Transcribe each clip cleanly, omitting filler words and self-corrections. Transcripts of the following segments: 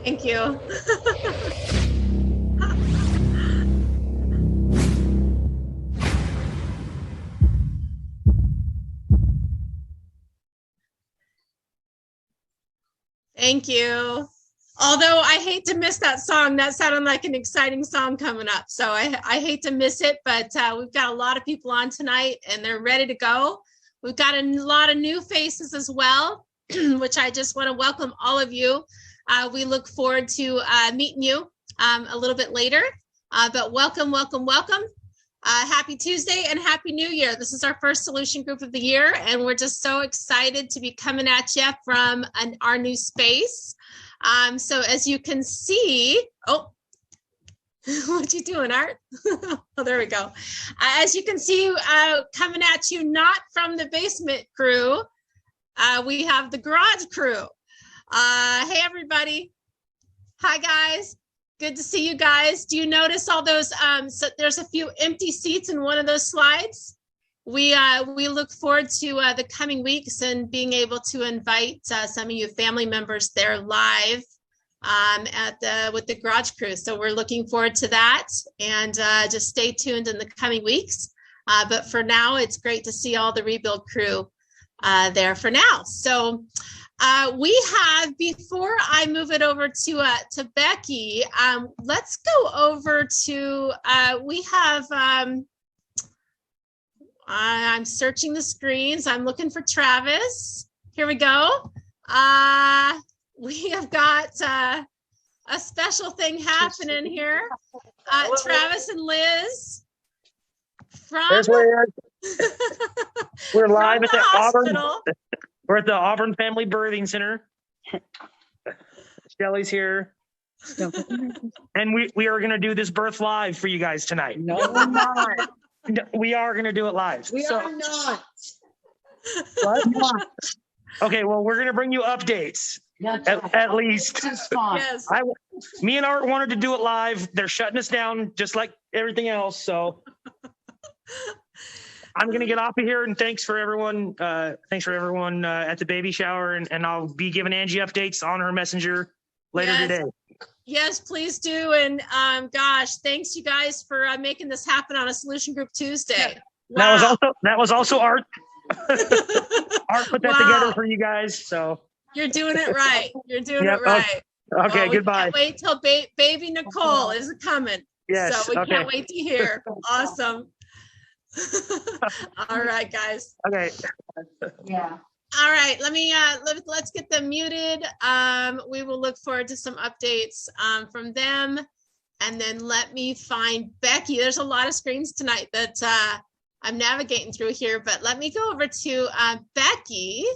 Thank you. Thank you. Although I hate to miss that song, that sounded like an exciting song coming up. So I hate to miss it, but we've got a lot of people on tonight and they're ready to go. We've got a lot of new faces as well, which I just want to welcome all of you. We look forward to meeting you a little bit later, but welcome, welcome, welcome. Happy Tuesday and Happy New Year. This is our first solution group of the year, and we're just so excited to be coming at you from our new space. So as you can see, oh, what you doing, Art? Oh, there we go. As you can see, coming at you not from the basement crew, we have the garage crew. Hey, everybody. Hi, guys. Good to see you guys. Do you notice all those? So there's a few empty seats in one of those slides. We look forward to the coming weeks and being able to invite some of you family members there live with the garage crew. So we're looking forward to that, and just stay tuned in the coming weeks. But for now, it's great to see all the rebuild crew there for now. So. We have, before I move it over to Becky, let's go over to, we have, I'm searching the screens. I'm looking for Travis. Here we go. We have got a special thing happening here. Travis and Liz from we're live at the hospital. Auburn. We're at the Auburn Family Birthing Center. Shelly's here. And we are going to do this birth live for you guys tonight. No, we're not. We are going to do it live. We are not. What? Okay, well, we're going to bring you updates. At least. Yes. Me and Art wanted to do it live. They're shutting us down just like everything else. So I'm going to get off of here, and thanks for everyone. Thanks for everyone at the baby shower, and I'll be giving Angie updates on her messenger later today. Yes, please do. And gosh, thanks you guys for making this happen on a Solution Group Tuesday. Wow. That was also Art. Art put that together for you guys. So you're doing it right. You're doing it right. Okay, goodbye. Can't wait till baby Nicole is coming. Yes. So we can't wait to hear. Awesome. All right, guys. Okay. Yeah. All right, let's get them muted. We will look forward to some updates from them, and then let me find Becky. There's a lot of screens tonight that I'm navigating through here, but let me go over to Becky.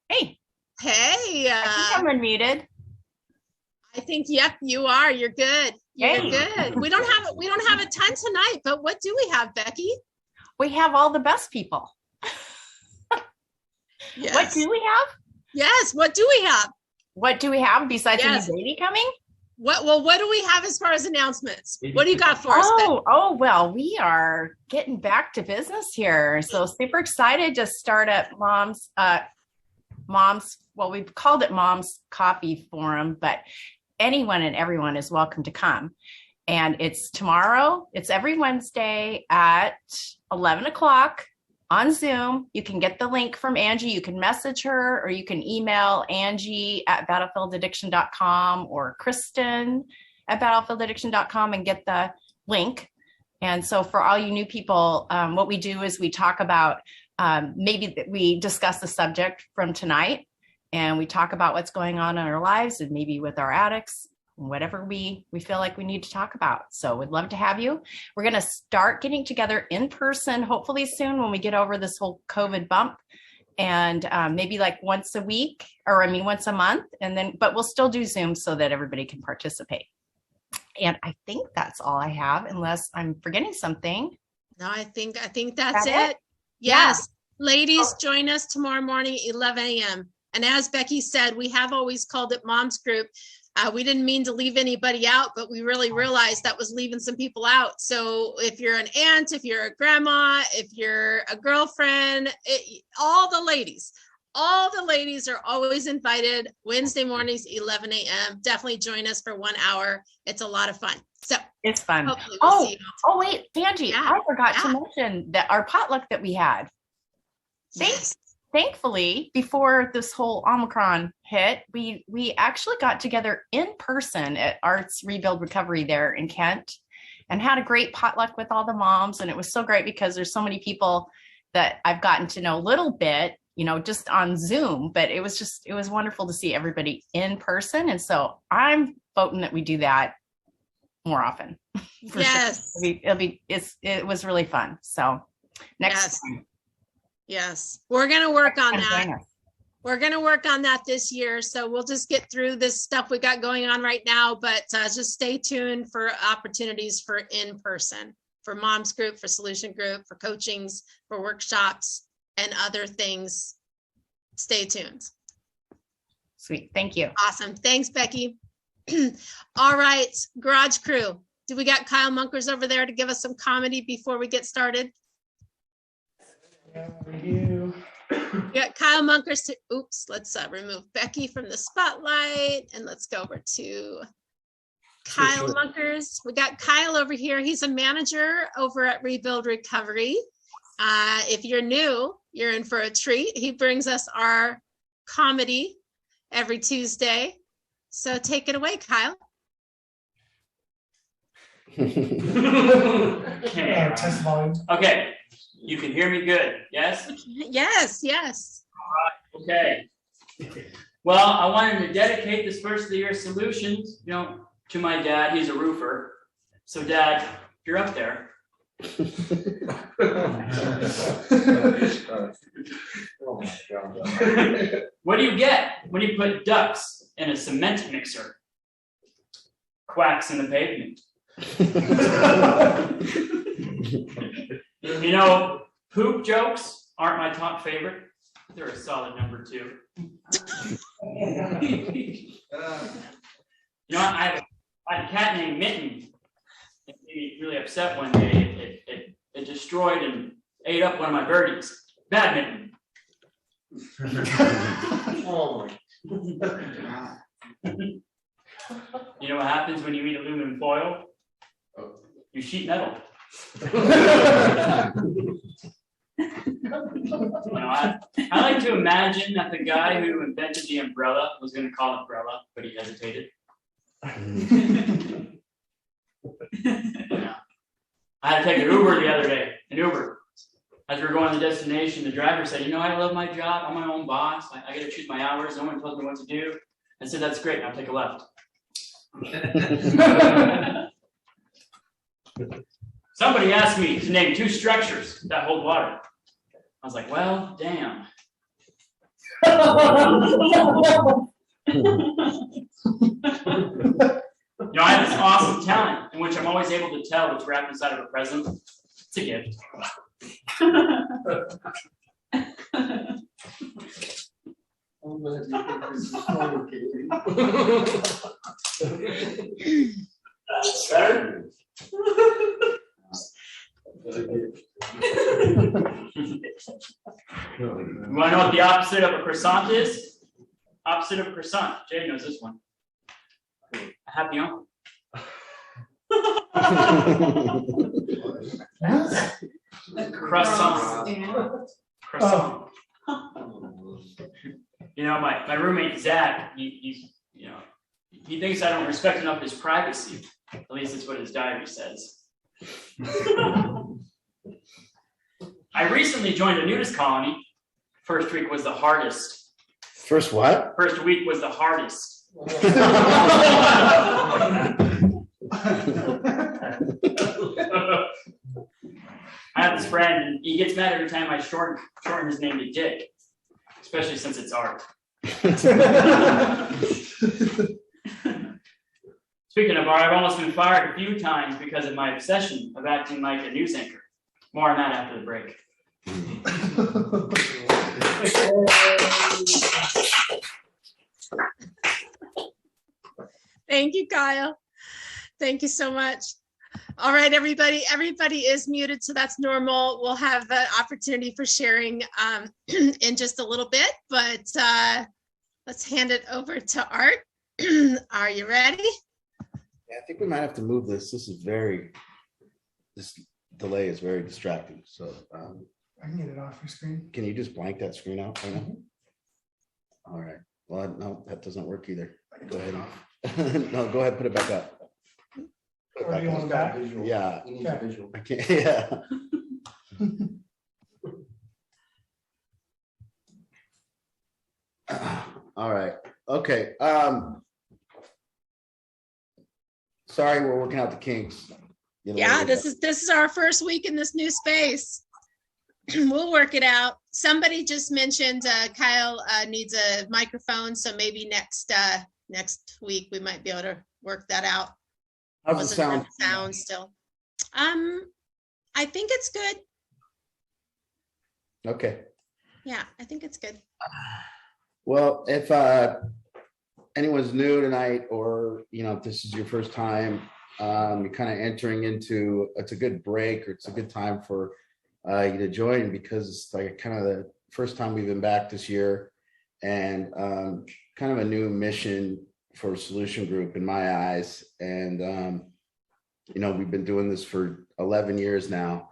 Hey. I think I'm unmuted. I think, yep, you are. You're good. You're good. We don't have a ton tonight, but what do we have, Becky? We have all the best people. Yes. What do we have? Yes. What do we have? What do we have besides the new baby coming? What do we have as far as announcements? What do you got for us, Becky? Well, we are getting back to business here. So super excited to start at Mom's, well, we've called it Mom's Coffee Forum, but anyone and everyone is welcome to come. And it's tomorrow. It's every Wednesday at 11 o'clock on Zoom. You can get the link from Angie. You can message her, or you can email Angie at battlefieldaddiction.com or Kristen at battlefieldaddiction.com and get the link. And so for all you new people, what we do is we talk about, we discuss the subject from tonight, and we talk about what's going on in our lives and maybe with our addicts, whatever we feel like we need to talk about. So we'd love to have you. We're going to start getting together in person, hopefully soon when we get over this whole COVID bump, and maybe like once a week, once a month. And then, but we'll still do Zoom so that everybody can participate. And I think that's all I have, unless I'm forgetting something. No, I think that's it. Yes. Yeah. Ladies, join us tomorrow morning, 11 a.m. And as Becky said, we have always called it Mom's Group. We didn't mean to leave anybody out, but we really realized that was leaving some people out. So if you're an aunt, if you're a grandma, if you're a girlfriend, all the ladies, all the ladies are always invited. Wednesday mornings, 11 a.m. Definitely join us for 1 hour. It's a lot of fun. So It's fun. hopefully we'll see you all. Oh, wait, Angie, Yeah, I forgot to yeah. mention that our potluck that we had. Yes. Thankfully, before this whole Omicron hit, we actually got together in person at Arts Rebuild Recovery there in Kent and had a great potluck with all the moms. And it was so great because there's so many people that I've gotten to know a little bit, you know, just on Zoom, but it was wonderful to see everybody in person. And so I'm voting that we do that more often. For Yes. sure. It was really fun. So next time. Yes. We're going to work on Come that. join us. We're going to work on that this year. So we'll just get through this stuff we got going on right now, but just stay tuned for opportunities for in-person, for moms group, for solution group, for coachings, for workshops and other things. Stay tuned. Sweet. Thank you. Awesome. Thanks, Becky. All right, Garage Crew. Do we got Kyle Munkers over there to give us some comedy before we get started? Yeah, we do. We got Kyle Munkers to, oops, let's remove Becky from the spotlight and let's go over to Kyle Munkers. We got Kyle over here. He's a manager over at Rebuild Recovery. If you're new, you're in for a treat. He brings us our comedy every Tuesday. So take it away, Kyle. Okay. Test volume. Okay. You can hear me good, yes? Yes, yes. Okay. Well, I wanted to dedicate this first of the year solutions, to my dad. He's a roofer. So Dad, you're up there. What do you get when you put ducks in a cement mixer? Quacks in the pavement. Poop jokes aren't my top favorite. They're a solid number 2. I had a cat named Mitten. It made me really upset one day. It destroyed and ate up one of my birdies. Bad Mitten. Oh You know what happens when you eat aluminum foil? You sheet metal. I like to imagine that the guy who invented the umbrella was going to call it umbrella, but he hesitated. I had to take an Uber the other day. An Uber. As we were going to the destination, the driver said, I love my job. I'm my own boss. I get to choose my hours. No one tells me what to do. I said, that's great. Now take a left. Somebody asked me to name 2 structures that hold water. I was like, well, damn. I have this awesome talent in which I'm always able to tell what's wrapped inside of a present. It's a gift. Better? You want to know what the opposite of a croissant is? Opposite of a croissant. Jay knows this one. A happy uncle. Croissant. Croissant. My roommate Zach, he thinks I don't respect enough his privacy. At least that's what his diary says. I recently joined a nudist colony. First week was the hardest. First what? First week was the hardest. I have this friend, and he gets mad every time I shorten his name to Dick, especially since it's art. Speaking of art, I've almost been fired a few times because of my obsession of acting like a news anchor. More on that after the break. Thank you, Kyle. Thank you so much. All right, everybody. Everybody is muted, so that's normal. We'll have the opportunity for sharing in just a little bit, but let's hand it over to Art. Are you ready? Yeah, I think we might have to move this. This delay is very distracting. So I can get it off your screen. can you just blank that screen out right now? All right. Well, no, that doesn't work either. Go ahead. No, go ahead, put it back up. Put it Or back you up. want that? Yeah. You need a visual. I can't, yeah. All right. Okay. Sorry, we're working out the kinks. Yeah, this is our first week in this new space. We'll work it out. Somebody just mentioned Kyle needs a microphone, so maybe next week we might be able to work that out. How's the Wasn't sound? that sound still? I think it's good. Okay. Yeah, I think it's good. Well, if anyone's new tonight, or if this is your first time, you're kind of entering into, it's a good break, or it's a good time for you to join, because it's like kind of the first time we've been back this year, and kind of a new mission for Solution Group in my eyes. And we've been doing this for 11 years now,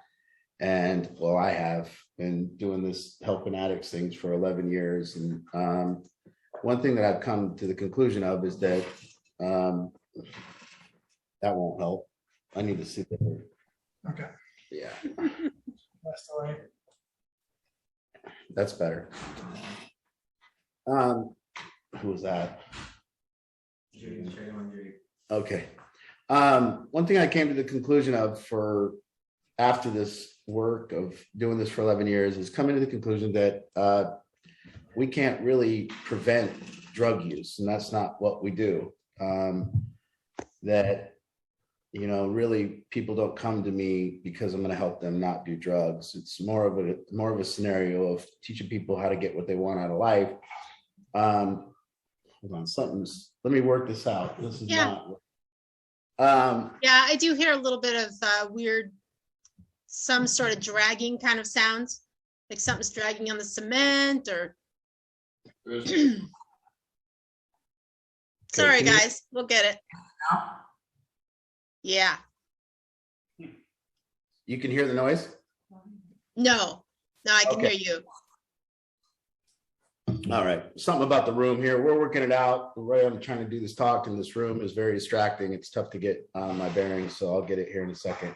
and well, I have been doing this helping addicts things for 11 years. And one thing that I've come to the conclusion of is that that won't help. I need to see that. Okay. Yeah, That's the way. that's better. Who was that? Okay. One thing I came to the conclusion of after this work of doing this for 11 years is coming to the conclusion that we can't really prevent drug use, and that's not what we do. That really people don't come to me because I'm going to help them not do drugs. It's more of a scenario of teaching people how to get what they want out of life. Hold on, let me work this out. This is not. Yeah, I do hear a little bit of weird, some sort of dragging kind of sounds, like something's dragging on the cement, or. Sorry, guys, we'll get it. Yeah. You can hear the noise? No, I can Okay. hear you. All right. Something about the room here. We're working it out. The way I'm trying to do this talk in this room is very distracting. It's tough to get my bearings, so I'll get it here in a second.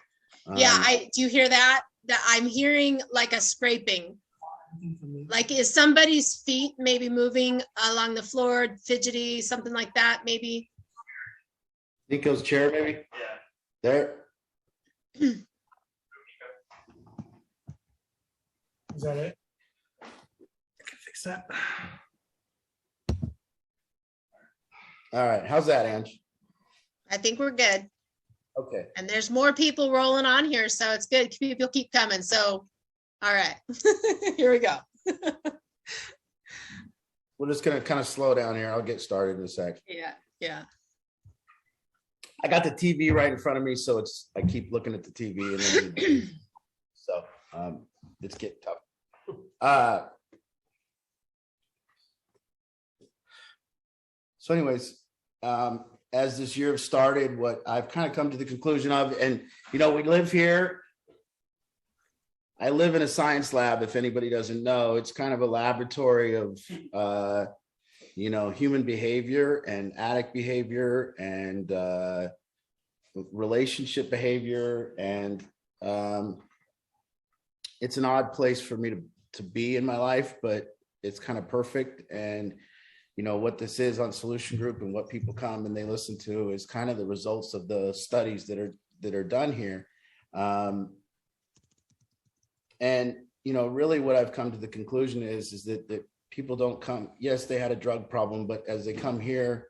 Yeah, do you hear that? That I'm hearing like a scraping. Like, is somebody's feet maybe moving along the floor, fidgety, something like that, maybe? Nico's chair, maybe? Yeah. There. Is that it? I can fix that. All right. How's that, Ange? I think we're good. Okay. And there's more people rolling on here, so it's good. People keep coming. So, all right, here we go. We're just going to kind of slow down here. I'll get started in a sec. Yeah. I got the TV right in front of me, so I keep looking at the TV, and then so it's getting tough. So anyways, as this year started, what I've kind of come to the conclusion of, and we live here. I live in a science lab. If anybody doesn't know, it's kind of a laboratory of human behavior and addict behavior and relationship behavior. And it's an odd place for me to be in my life, but it's kind of perfect. And what this is on Solution Group and what people come and they listen to is kind of the results of the studies that are done here. And really what I've come to the conclusion is that people don't come. Yes, they had a drug problem, but as they come here,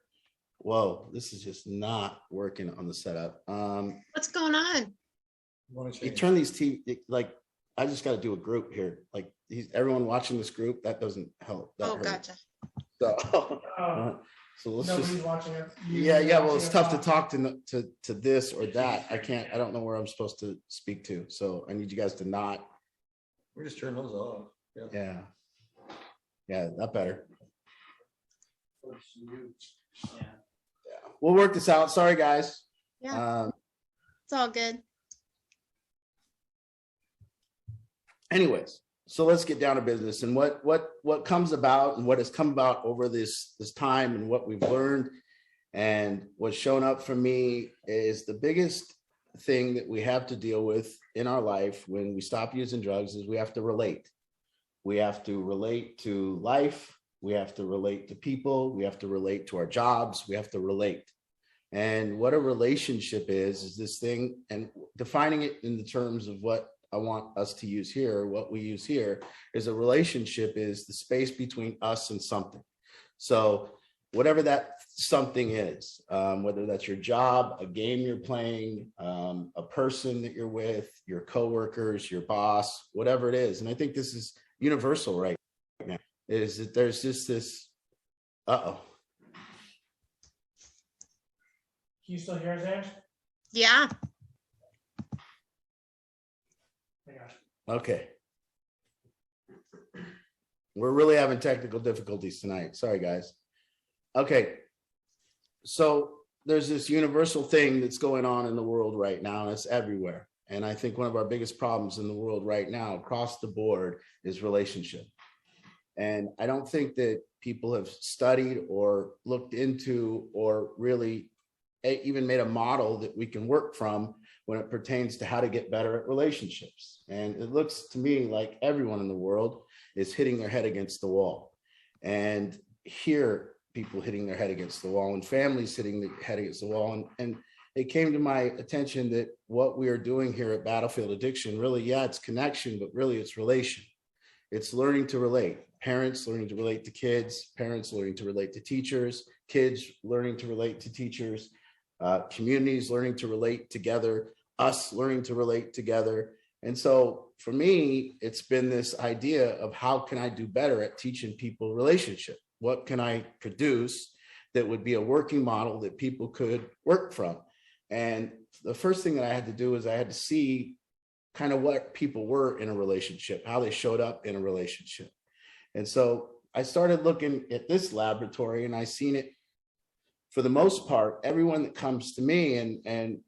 whoa, this is just not working on the setup. What's going on? You turn these TV, like I just got to do a group here. Like everyone watching this group, that doesn't help. That Oh, hurts. gotcha. So So let's Nobody's just, watching it. yeah. Well, it's tough to talk to this or that. I don't know where I'm supposed to speak to. So I need you guys to not. We just turn those off. Yeah. Yeah, that better. Yeah. We'll work this out. Sorry, guys. Yeah, it's all good. Anyways, so let's get down to business and what comes about and what has come about over this time and what we've learned and what's shown up for me is the biggest thing that we have to deal with in our life when we stop using drugs is we have to relate. We have to relate to life. We have to relate to people. We have to relate to our jobs. We have to relate. And what a relationship is this thing, and defining it in the terms of what I want us to use here, what we use here is a relationship is the space between us and something. So whatever that something is, whether that's your job, a game you're playing, a person that you're with, your coworkers, your boss, whatever it is. And I think this is universal right now, is that there's just this, Can you still hear us, Ange? Yeah. My gosh. okay. We're really having technical difficulties tonight. Sorry, guys. Okay. So there's this universal thing that's going on in the world right now, and it's everywhere. And I think one of our biggest problems in the world right now across the board is relationship. And I don't think that people have studied or looked into or really even made a model that we can work from when it pertains to how to get better at relationships. And it looks to me like everyone in the world is hitting their head against the wall. And hear people hitting their head against the wall and families hitting their head against the wall. And it came to my attention that what we are doing here at Battlefield Addiction, really, yeah, it's connection, but really it's relation. It's learning to relate. Parents learning to relate to kids, parents learning to relate to teachers, kids learning to relate to teachers, communities learning to relate together, us learning to relate together. And so for me, it's been this idea of how can I do better at teaching people relationship? What can I produce that would be a working model that people could work from? And the first thing that I had to do is I had to see kind of what people were in a relationship, how they showed up in a relationship. And so I started looking at this laboratory and I seen it for the most part, everyone that comes to me and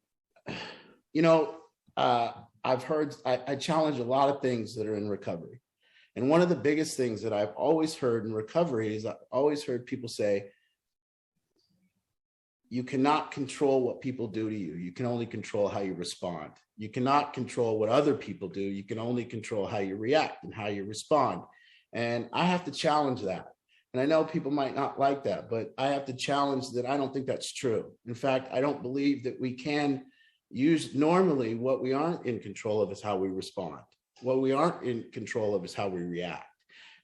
you know, I've heard, I challenge a lot of things that are in recovery. And one of the biggest things that I've always heard in recovery is I've always heard people say, you cannot control what people do to you. You can only control how you respond. You cannot control what other people do. You can only control how you react and how you respond. And I have to challenge that. And I know people might not like that, but I have to challenge that. I don't think that's true. In fact, I don't believe that we can use normally what we aren't in control of is how we respond. What we aren't in control of is how we react.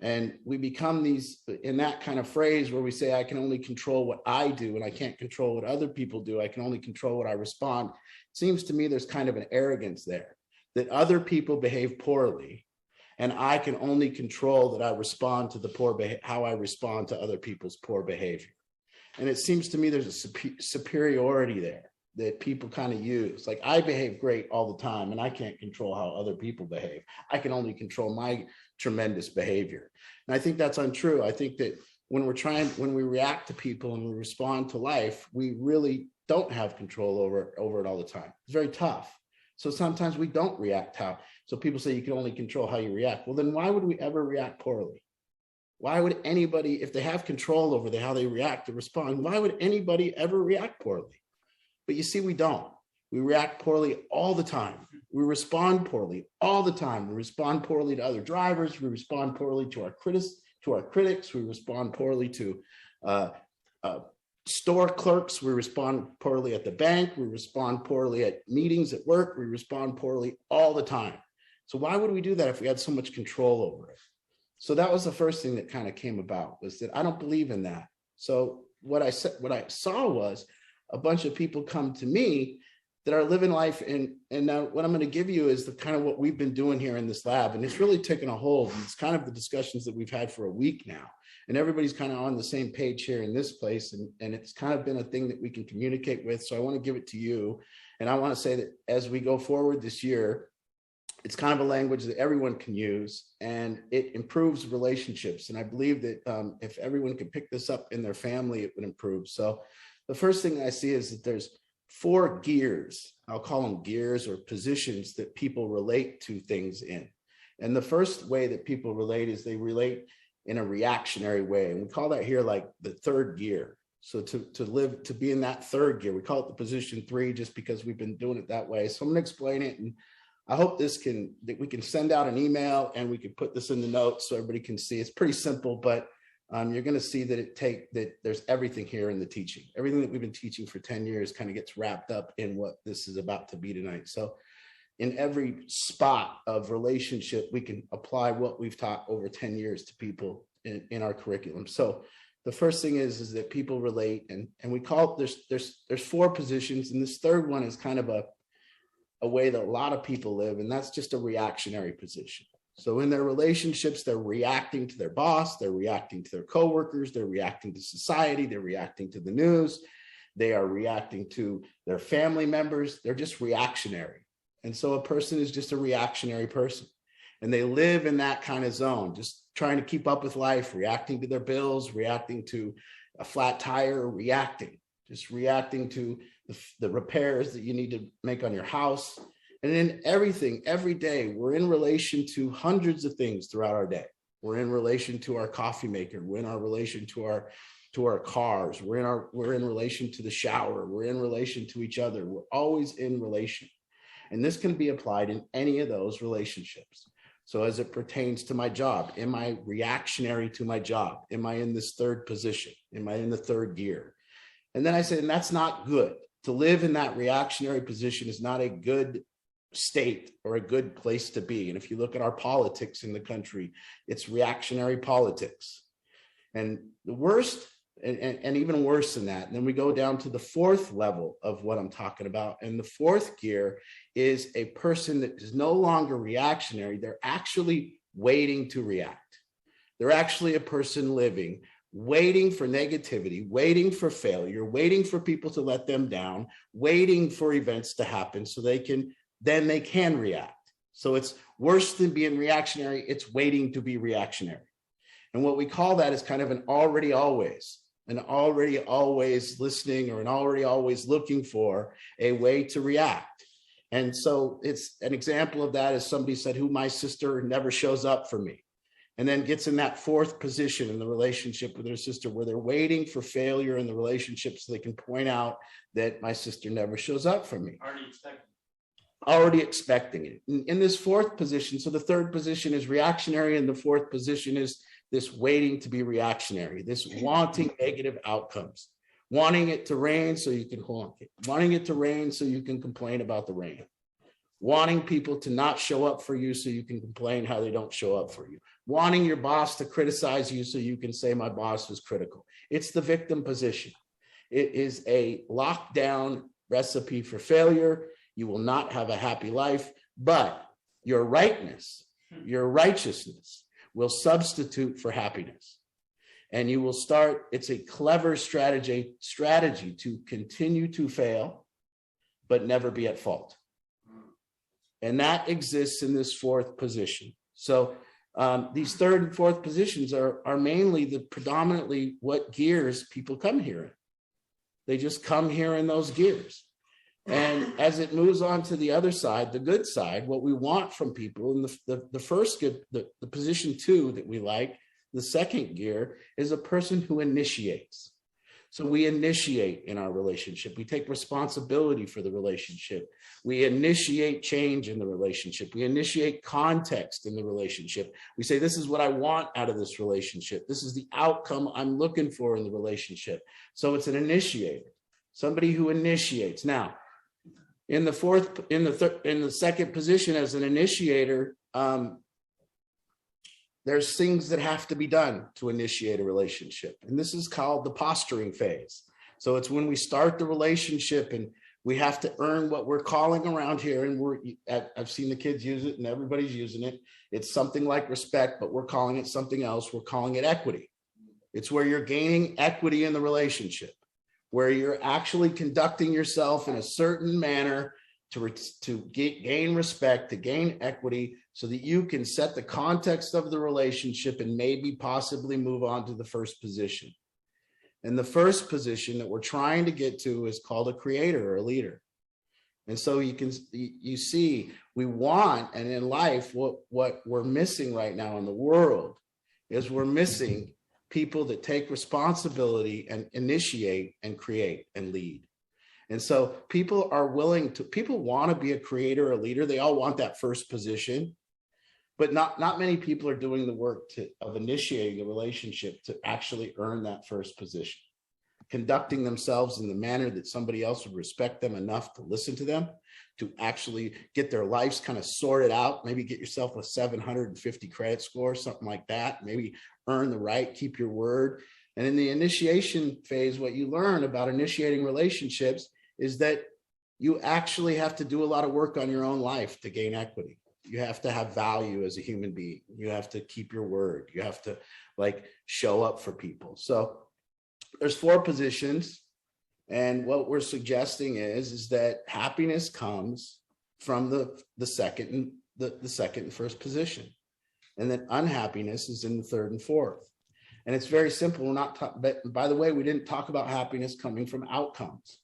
And we become these in that kind of phrase where we say, I can only control what I do and I can't control what other people do. I can only control what I respond. It seems to me there's kind of an arrogance there that other people behave poorly and I can only control that I respond to the poor how I respond to other people's poor behavior. And it seems to me there's a superiority there that people kind of use. Like I behave great all the time and I can't control how other people behave. I can only control my tremendous behavior. And I think that's untrue. I think that when we react to people and we respond to life, we really don't have control over it all the time. It's very tough. So sometimes we don't react how. So people say you can only control how you react. Well, then why would we ever react poorly? Why would anybody, if they have control over how they react to respond, why would anybody ever react poorly? But you see, we don't. We react poorly all the time. We respond poorly all the time. We respond poorly to other drivers. We respond poorly to our critics. We respond poorly to store clerks. We respond poorly at the bank. We respond poorly at meetings at work. We respond poorly all the time. So why would we do that if we had so much control over it? So that was the first thing that kind of came about, was that I don't believe in that. So what I saw was a bunch of people come to me that are living life. And now what I'm going to give you is the kind of what we've been doing here in this lab. And it's really taken a hold. And it's kind of the discussions that we've had for a week now. And everybody's kind of on the same page here in this place. And it's kind of been a thing that we can communicate with. So I want to give it to you. And I want to say that as we go forward this year, it's kind of a language that everyone can use, and it improves relationships. And I believe that if everyone could pick this up in their family, it would improve. So the first thing I see is that there's 4 gears. I'll call them gears or positions that people relate to things in. And the first way that people relate is they relate in a reactionary way. And we call that here like the 3rd gear. So to be in that 3rd gear, we call it the position 3 just because we've been doing it that way. So I'm going to explain it, and I hope that we can send out an email and we can put this in the notes so everybody can see. It's pretty simple, but you're going to see that there's everything here in the teaching. Everything that we've been teaching for 10 years kind of gets wrapped up in what this is about to be tonight. So in every spot of relationship, we can apply what we've taught over 10 years to people in our curriculum. So the first thing is that people relate, and we call it, there's 4 positions, and this 3rd one is kind of a way that a lot of people live, and that's just a reactionary position. So in their relationships, they're reacting to their boss, they're reacting to their coworkers, they're reacting to society, they're reacting to the news, they are reacting to their family members, they're just reactionary. And so a person is just a reactionary person, and they live in that kind of zone, just trying to keep up with life, reacting to their bills, reacting to a flat tire, just reacting to the repairs that you need to make on your house. And in everything, every day, we're in relation to hundreds of things throughout our day. We're in relation to our coffee maker. We're in our relation to our cars. We're in relation to the shower. We're in relation to each other. We're always in relation. And this can be applied in any of those relationships. So as it pertains to my job, am I reactionary to my job? Am I in this 3rd position? Am I in the 3rd gear? And then I said, and that's not good. To live in that reactionary position is not a good state or a good place to be. And if you look at our politics in the country, it's reactionary politics. And the worst, and even worse than that, and then we go down to the 4th level of what I'm talking about. And the 4th gear is a person that is no longer reactionary. They're actually waiting to react. They're actually a person living, waiting for negativity, waiting for failure, waiting for people to let them down, waiting for events to happen so they can react. So it's worse than being reactionary. It's waiting to be reactionary. And what we call that is kind of an already always listening, or an already always looking for a way to react. And so it's an example of that is somebody said, who my sister never shows up for me. And then gets in that 4th position in the relationship with their sister, where they're waiting for failure in the relationship so they can point out that my sister never shows up for me. Already expecting it. In this 4th position, so the 3rd position is reactionary, and the 4th position is this waiting to be reactionary, this wanting negative outcomes, wanting it to rain so you can honk it, wanting it to rain so you can complain about the rain, wanting people to not show up for you so you can complain how they don't show up for you, wanting your boss to criticize you so you can say my boss was critical. It's the victim position. It is a lockdown recipe for failure. You will not have a happy life, but your rightness, your righteousness will substitute for happiness. And you will start, it's a clever strategy to continue to fail, but never be at fault. And that exists in this 4th position. So these 3rd and 4th positions are mainly predominantly what gears people come here in. They just come here in those gears. And as it moves on to the other side, the good side, what we want from people, and the first good, the position 2 that we like, the 2nd gear, is a person who initiates. So we initiate in our relationship. We take responsibility for the relationship. We initiate change in the relationship. We initiate context in the relationship. We say, this is what I want out of this relationship. This is the outcome I'm looking for in the relationship. So it's an initiator, somebody who initiates. Now, in the 2nd position as an initiator, there's things that have to be done to initiate a relationship. And this is called the posturing phase. So it's when we start the relationship and We have to earn what we're calling around here. And I've seen the kids use it and everybody's using it. It's something like respect, but we're calling it something else. We're calling it equity. It's where you're gaining equity in the relationship, where you're actually conducting yourself in a certain manner to gain respect, to gain equity, so that you can set the context of the relationship and maybe possibly move on to the first position. And the first position that we're trying to get to is called a creator or a leader. And so you see, we want, and in life, what we're missing right now in the world is we're missing people that take responsibility and initiate and create and lead. And so people want to be a creator or a leader. They all want that first position, but not many people are doing the work of initiating a relationship to actually earn that first position, conducting themselves in the manner that somebody else would respect them enough to listen to them, to actually get their lives kind of sorted out, maybe get yourself a 750 credit score, something like that, maybe earn the right, keep your word. And in the initiation phase, what you learn about initiating relationships is that you actually have to do a lot of work on your own life to gain equity. You have to have value as a human being. You have to keep your word. You have to show up for people. So there's 4 positions. And what we're suggesting is that happiness comes from the second and first position. And then unhappiness is in the 3rd and 4th. And it's very simple. We're not by the way, we didn't talk about happiness coming from outcomes.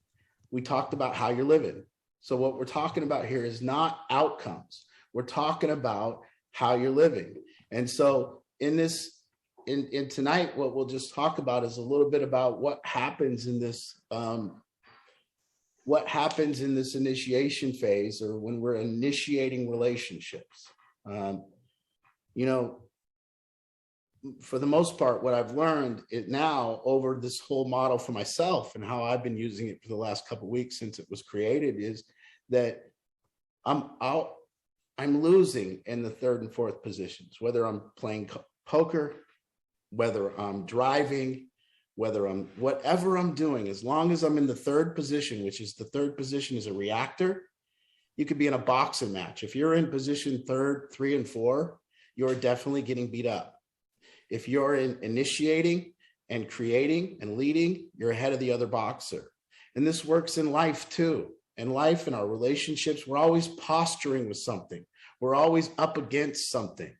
We talked about how you're living. So what we're talking about here is not outcomes. We're talking about how you're living. And so in tonight, what we'll just talk about is a little bit about what happens in this initiation phase, or when we're initiating relationships. For the most part, what I've learned now over this whole model for myself and how I've been using it for the last couple of weeks since it was created is that I'm losing in the 3rd and 4th positions, whether I'm playing poker, whether I'm driving, whatever I'm doing, as long as I'm in the 3rd position, which is the 3rd position is a reactor. You could be in a boxing match. If you're in position 3rd, 3, and 4, you're definitely getting beat up. If you're in initiating and creating and leading, you're ahead of the other boxer. And this works in life too. In life, in our relationships, we're always posturing with something. We're always up against something.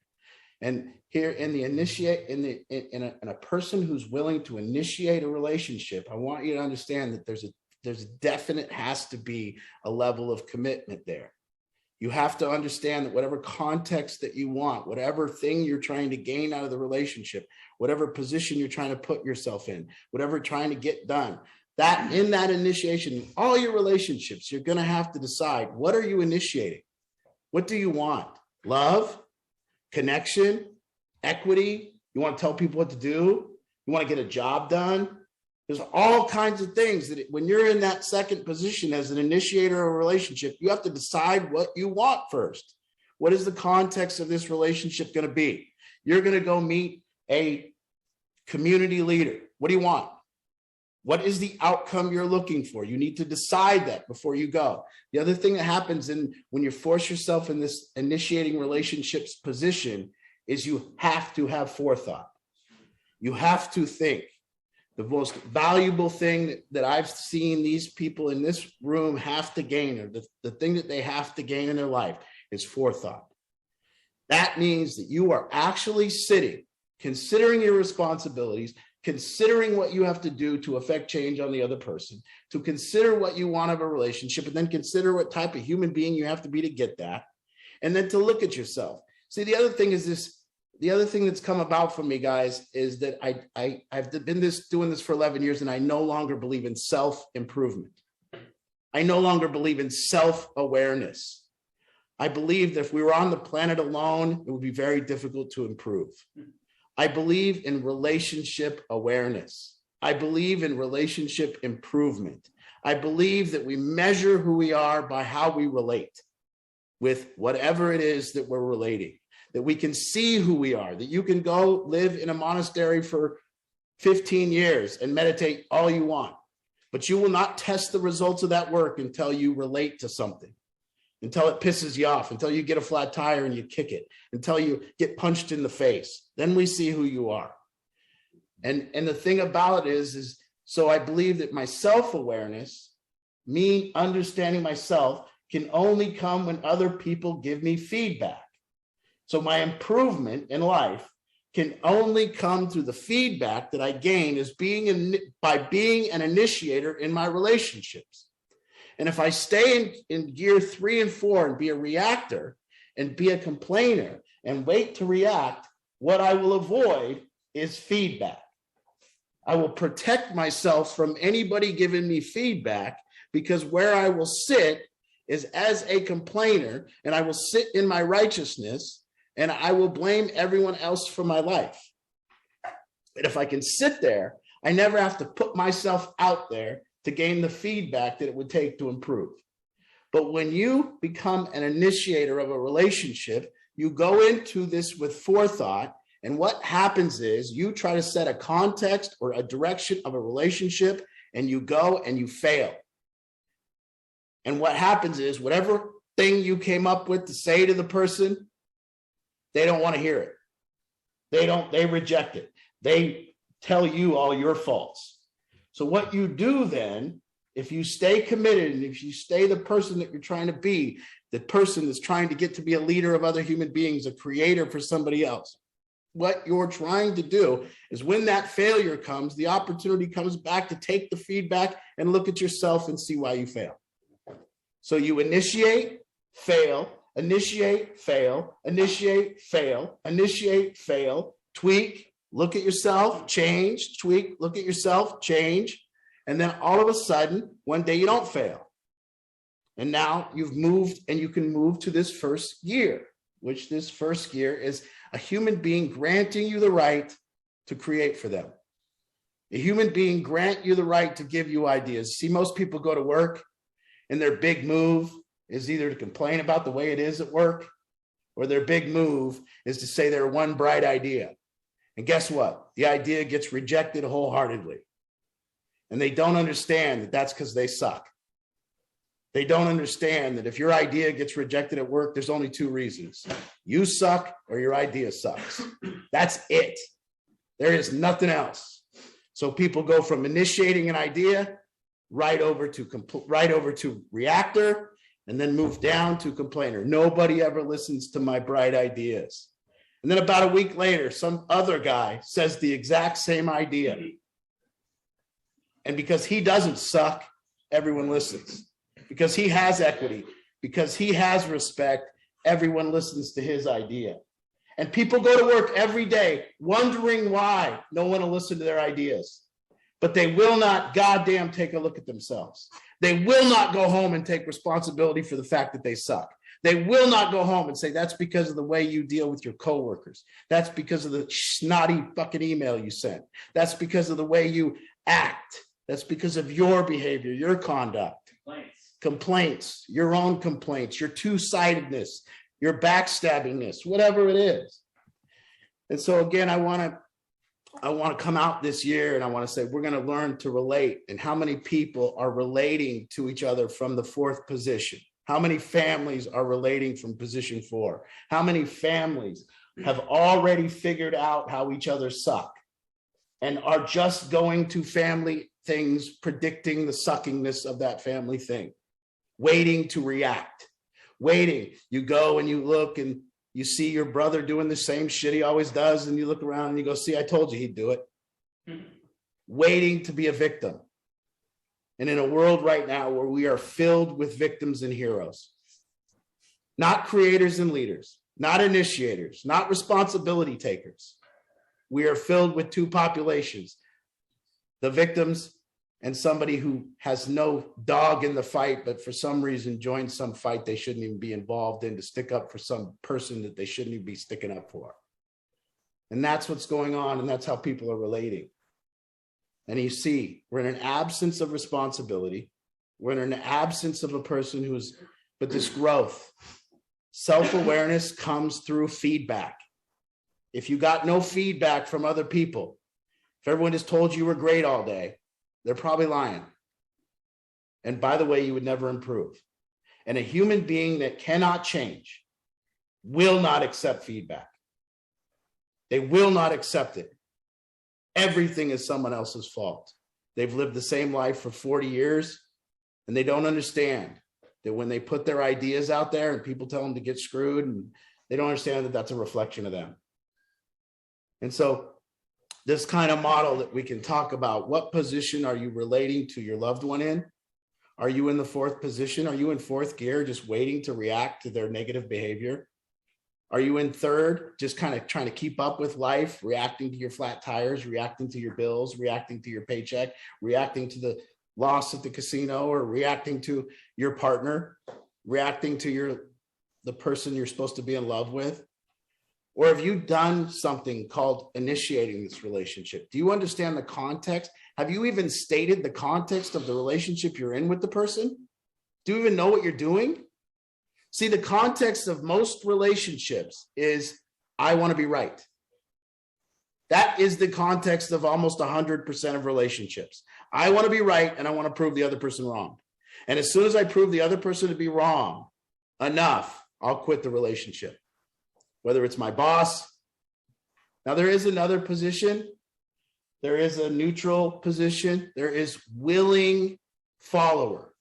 And here in a person who's willing to initiate a relationship, I want you to understand that there's has to be a level of commitment there. You have to understand that whatever context that you want, whatever thing you're trying to gain out of the relationship, whatever position you're trying to put yourself in, whatever you're trying to get done, that in that initiation, all your relationships, you're going to have to decide, what are you initiating? What do you want? Love, connection, equity? You want to tell people what to do? You want to get a job done? There's all kinds of things that when you're in that 2nd position as an initiator of a relationship, you have to decide what you want first. What is the context of this relationship going to be? You're going to go meet a community leader. What do you want? What is the outcome you're looking for? You need to decide that before you go. The other thing that happens when you force yourself in this initiating relationships position is you have to have forethought. You have to think. The most valuable thing that I've seen these people in this room have to gain, or the thing that they have to gain in their life, is forethought. That means that you are actually sitting, considering your responsibilities, considering what you have to do to affect change on the other person, to consider what you want of a relationship, and then consider what type of human being you have to be to get that, and then to look at yourself. See, the other thing is this. The other thing that's come about for me, guys, is that I've been doing this for 11 years, and I no longer believe in self-improvement. I no longer believe in self-awareness. I believe that if we were on the planet alone, it would be very difficult to improve. I believe in relationship awareness. I believe in relationship improvement. I believe that we measure who we are by how we relate with whatever it is that we're relating. That we can see who we are, that you can go live in a monastery for 15 years and meditate all you want. but you will not test the results of that work until you relate to something, until it pisses you off, until you get a flat tire and you kick it, until you get punched in the face. Then we see who you are. And the thing about it is so I believe that my self-awareness, me understanding myself, can only come when other people give me feedback. So my improvement in life can only come through the feedback that I gain as by being an initiator in my relationships. And if I stay in gear 3 and 4 and be a reactor and be a complainer and wait to react, what I will avoid is feedback. I will protect myself from anybody giving me feedback, because where I will sit is as a complainer, and I will sit in my righteousness, and I will blame everyone else for my life. But if I can sit there, I never have to put myself out there to gain the feedback that it would take to improve. But when you become an initiator of a relationship, you go into this with forethought, and what happens is you try to set a context or a direction of a relationship, and you go and you fail. And what happens is whatever thing you came up with to say to the person, they don't want to hear it. They reject it. They tell you all your faults. So what you do then, if you stay committed and if you stay the person that you're trying to be, the person that's trying to get to be a leader of other human beings, a creator for somebody else, what you're trying to do is when that failure comes, the opportunity comes back to take the feedback and look at yourself and see why you fail. So you initiate, fail, initiate, fail, initiate, fail, initiate, fail, tweak, look at yourself, change, tweak, look at yourself, change. And then all of a sudden, one day you don't fail. And now you've moved, and you can move to this first gear, which this first gear is a human being granting you the right to create for them. A human being grant you the right to give you ideas. See, most people go to work and their big move is either to complain about the way it is at work, or their big move is to say they're one bright idea. And guess what? The idea gets rejected wholeheartedly. And they don't understand that that's because they suck. They don't understand that if your idea gets rejected at work, there's only 2 reasons. You suck or your idea sucks. That's it. There is nothing else. So people go from initiating an idea right over to reactor, and then move down to complainer. Nobody ever listens to my bright ideas. And then about a week later, some other guy says the exact same idea. And because he doesn't suck, everyone listens. Because he has equity, because he has respect, everyone listens to his idea. And people go to work every day wondering why no one will listen to their ideas. But they will not goddamn take a look at themselves. They will not go home and take responsibility for the fact that they suck. They will not go home and say, that's because of the way you deal with your coworkers. That's because of the snotty fucking email you sent. That's because of the way you act. That's because of your behavior, your conduct. Complaints, your own complaints, your two-sidedness, your backstabbingness, whatever it is. And so again, I want to come out this year and I want to say, we're going to learn to relate. And how many people are relating to each other from the 4th position? How many families are relating from position 4? How many families have already figured out how each other suck and are just going to family things, predicting the suckingness of that family thing, waiting to react, waiting. You go and you look and you see your brother doing the same shit he always does, and you look around and you go, see, I told you he'd do it. Waiting to be a victim. And in a world right now where we are filled with victims and heroes, not creators and leaders, not initiators, not responsibility takers, we are filled with 2 populations, the victims and somebody who has no dog in the fight, but for some reason joined some fight they shouldn't even be involved in to stick up for some person that they shouldn't even be sticking up for. And that's what's going on, and that's how people are relating. And you see, we're in an absence of responsibility. We're in an absence of a person but this growth, self-awareness comes through feedback. If you got no feedback from other people, if everyone just told you were great all day, they're probably lying. And by the way, you would never improve. And a human being that cannot change will not accept feedback. They will not accept it. Everything is someone else's fault. They've lived the same life for 40 years, and they don't understand that when they put their ideas out there and people tell them to get screwed, and they don't understand that that's a reflection of them. And so this kind of model that we can talk about, what position are you relating to your loved one in? Are you in the fourth position? Are you in fourth gear, just waiting to react to their negative behavior? Are you in third, just kind of trying to keep up with life, reacting to your flat tires, reacting to your bills, reacting to your paycheck, reacting to the loss at the casino, or reacting to your partner, reacting to the person you're supposed to be in love with? Or have you done something called initiating this relationship? Do you understand the context? Have you even stated the context of the relationship you're in with the person? Do you even know what you're doing? See, the context of most relationships is, I want to be right. That is the context of almost 100% of relationships. I want to be right, and I want to prove the other person wrong. And as soon as I prove the other person to be wrong enough, I'll quit the relationship. Whether it's my boss. Now, there is another position. There is a neutral position. There is willing follower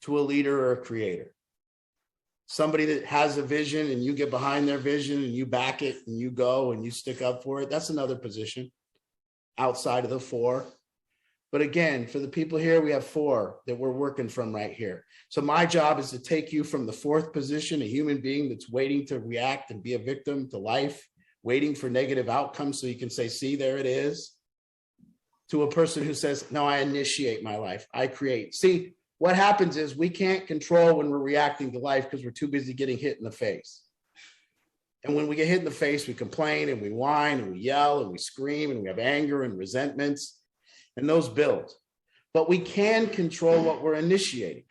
to a leader or a creator. Somebody that has a vision and you get behind their vision and you back it and you go and you stick up for it. That's another position outside of the four. But again, for the people here, we have four that we're working from right here. So my job is to take you from the fourth position, a human being that's waiting to react and be a victim to life, waiting for negative outcomes so you can say, see, there it is, to a person who says, no, I initiate my life. I create. See, what happens is we can't control when we're reacting to life because we're too busy getting hit in the face. And when we get hit in the face, we complain and we whine and we yell and we scream and we have anger and resentments. And those build. But we can control what we're initiating.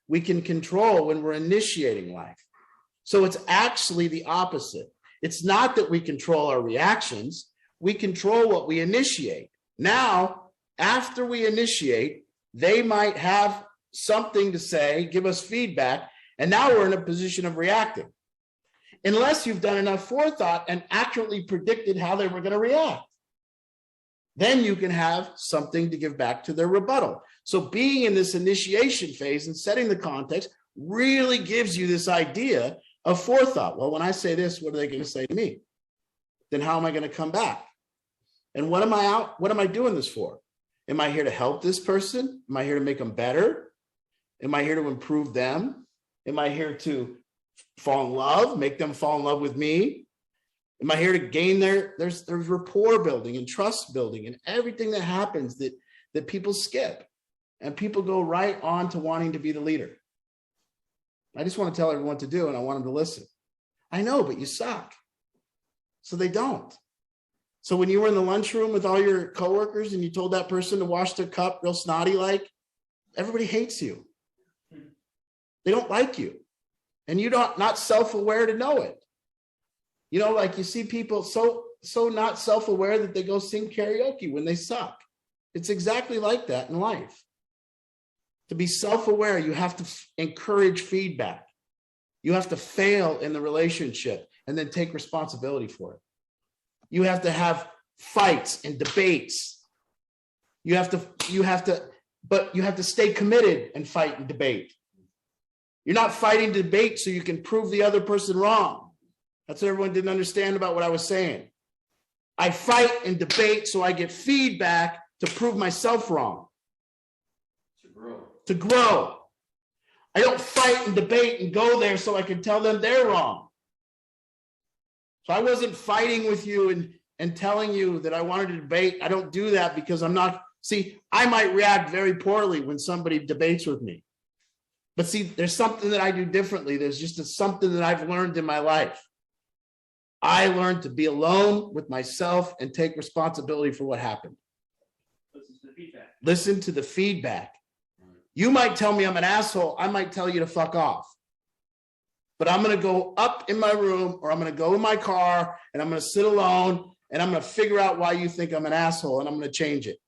We can control when we're initiating life. So it's actually the opposite. It's not that we control our reactions. We control what we initiate. Now, after we initiate, they might have something to say, give us feedback, and now we're in a position of reacting. Unless you've done enough forethought and accurately predicted how they were going to react. Then you can have something to give back to their rebuttal. So being in this initiation phase and setting the context really gives you this idea of forethought. Well, when I say this, what are they going to say to me? Then how am I going to come back? And what am I doing this for? Am I here to help this person? Am I here to make them better? Am I here to improve them? Am I here to fall in love, make them fall in love with me? Am I here to gain there's rapport building and trust building and everything that happens that people skip, and people go right on to wanting to be the leader. I just want to tell everyone what to do, and I want them to listen. I know, but you suck. So they don't. So when you were in the lunchroom with all your coworkers and you told that person to wash their cup real snotty like, everybody hates you. They don't like you. And you're not self-aware to know it. You know, like you see people so not self-aware that they go sing karaoke when they suck. It's exactly like that in life. To be self-aware, you have to encourage feedback. You have to fail in the relationship and then take responsibility for it. You have to have fights and debates. You have to stay committed and fight and debate. You're not fighting debate so you can prove the other person wrong. That's what everyone didn't understand about what I was saying. I fight and debate so I get feedback to prove myself wrong. To grow. I don't fight and debate and go there so I can tell them they're wrong. So I wasn't fighting with you and telling you that I wanted to debate. I don't do that because I'm not. See, I might react very poorly when somebody debates with me. But see, there's something that I do differently. There's just something that I've learned in my life. I learned to be alone with myself and take responsibility for what happened. Listen to the feedback. Listen to the feedback. You might tell me I'm an asshole. I might tell you to fuck off. But I'm going to go up in my room, or I'm going to go in my car and I'm going to sit alone and I'm going to figure out why you think I'm an asshole, and I'm going to change it.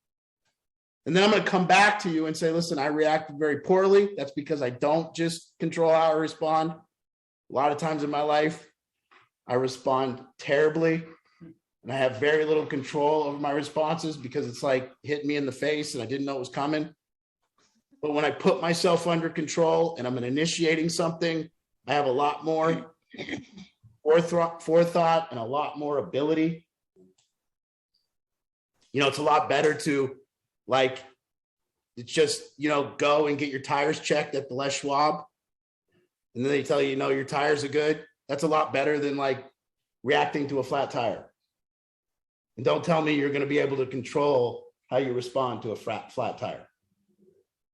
And then I'm going to come back to you and say, listen, I reacted very poorly. That's because I don't just control how I respond. A lot of times in my life, I respond terribly, and I have very little control over my responses because it's like hitting me in the face and I didn't know it was coming. But when I put myself under control and I'm initiating something, I have a lot more forethought and a lot more ability. You know, it's a lot better to like, it's just, you know, go and get your tires checked at the Les Schwab. And then they tell you, your tires are good. That's a lot better than like reacting to a flat tire. And don't tell me you're going to be able to control how you respond to a flat tire.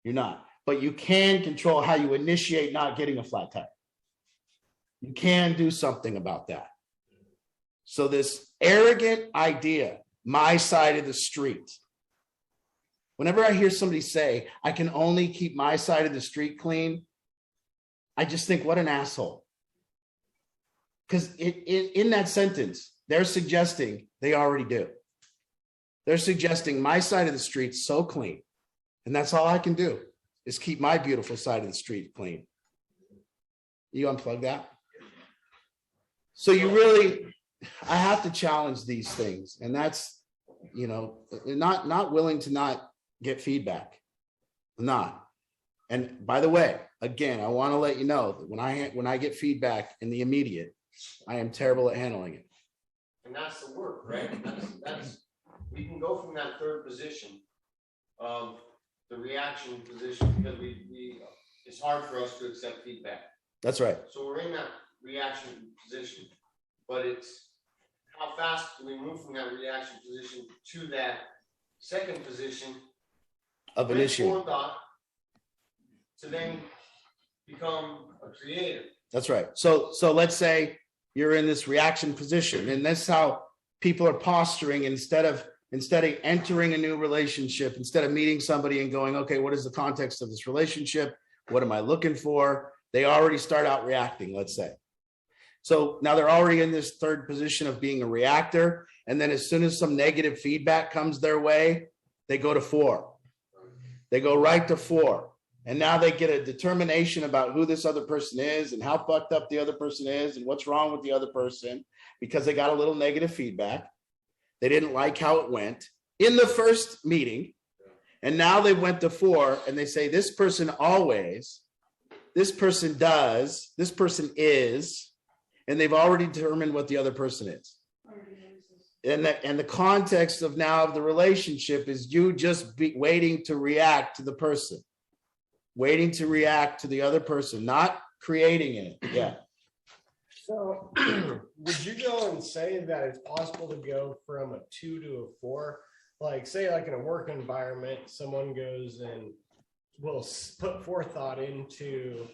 You're not. But you can control how you initiate not getting a flat tire. You can do something about that. So this arrogant idea, my side of the street. Whenever I hear somebody say, I can only keep my side of the street clean, I just think, what an asshole. Because in that sentence, they're suggesting they already do. They're suggesting my side of the street's so clean. And that's all I can do is keep my beautiful side of the street clean. You unplug that? So you really, I have to challenge these things. And that's, not willing to not get feedback. I'm not. And by the way, again, I want to let you know that when I get feedback in the immediate, I am terrible at handling it. And that's the work, right? That's we can go from that third position of the reaction position because it's hard for us to accept feedback. That's right. So we're in that reaction position, but it's how fast do we move from that reaction position to that second position Of initiating. Forethought to then become a creator. That's right. So let's say you're in this reaction position, and that's how people are posturing instead of entering a new relationship, instead of meeting somebody and going, okay, what is the context of this relationship? What am I looking for? They already start out reacting, let's say. So now they're already in this third position of being a reactor. And then as soon as some negative feedback comes their way, they go to 4. They go right to 4. And now they get a determination about who this other person is and how fucked up the other person is and what's wrong with the other person because they got a little negative feedback. They didn't like how it went in the first meeting. And now they went to 4 and they say, this person always, this person does, this person is, and they've already determined what the other person is. And the context of now of the relationship is you just waiting to react to the person, waiting to react to the other person, not creating it. Yeah. So would you go and say that it's possible to go from a 2 to a 4? Like say like in a work environment, someone goes and will put forethought into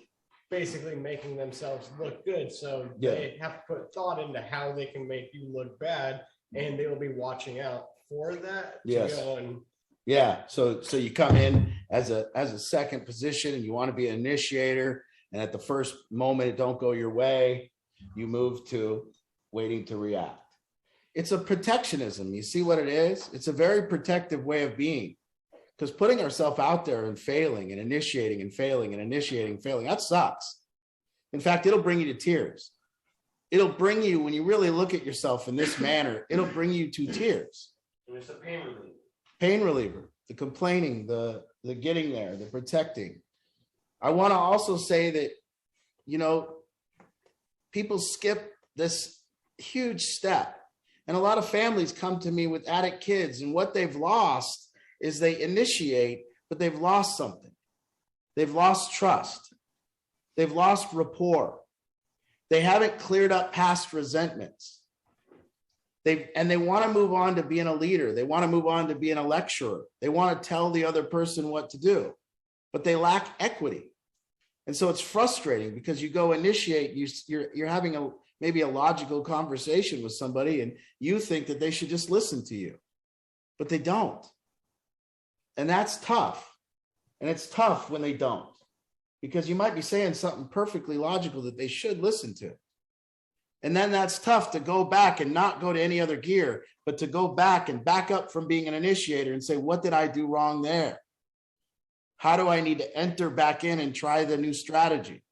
basically making themselves look good. So they have to put thought into how they can make you look bad, and they will be watching out for that. Yes. Yeah. So you come in as a second position and you want to be an initiator. And at the first moment, it don't go your way. You move to waiting to react. It's a protectionism. You see what it is? It's a very protective way of being, because putting ourselves out there and failing and initiating and failing and initiating and failing, that sucks. In fact, it'll bring you to tears. It'll bring you, when you really look at yourself in this manner, it'll bring you to tears. And it's a pain reliever. Pain reliever, the complaining, the getting there, the protecting. I want to also say that, people skip this huge step. And a lot of families come to me with addict kids, and what they've lost is they initiate, but they've lost something. They've lost trust. They've lost rapport. They haven't cleared up past resentments. They want to move on to being a leader. They want to move on to being a lecturer. They want to tell the other person what to do, but they lack equity. And so it's frustrating because you go initiate, you're having maybe a logical conversation with somebody and you think that they should just listen to you, but they don't. And that's tough. And it's tough when they don't, because you might be saying something perfectly logical that they should listen to. And then that's tough to go back and not go to any other gear, but to go back and back up from being an initiator and say, what did I do wrong there? How do I need to enter back in and try the new strategy?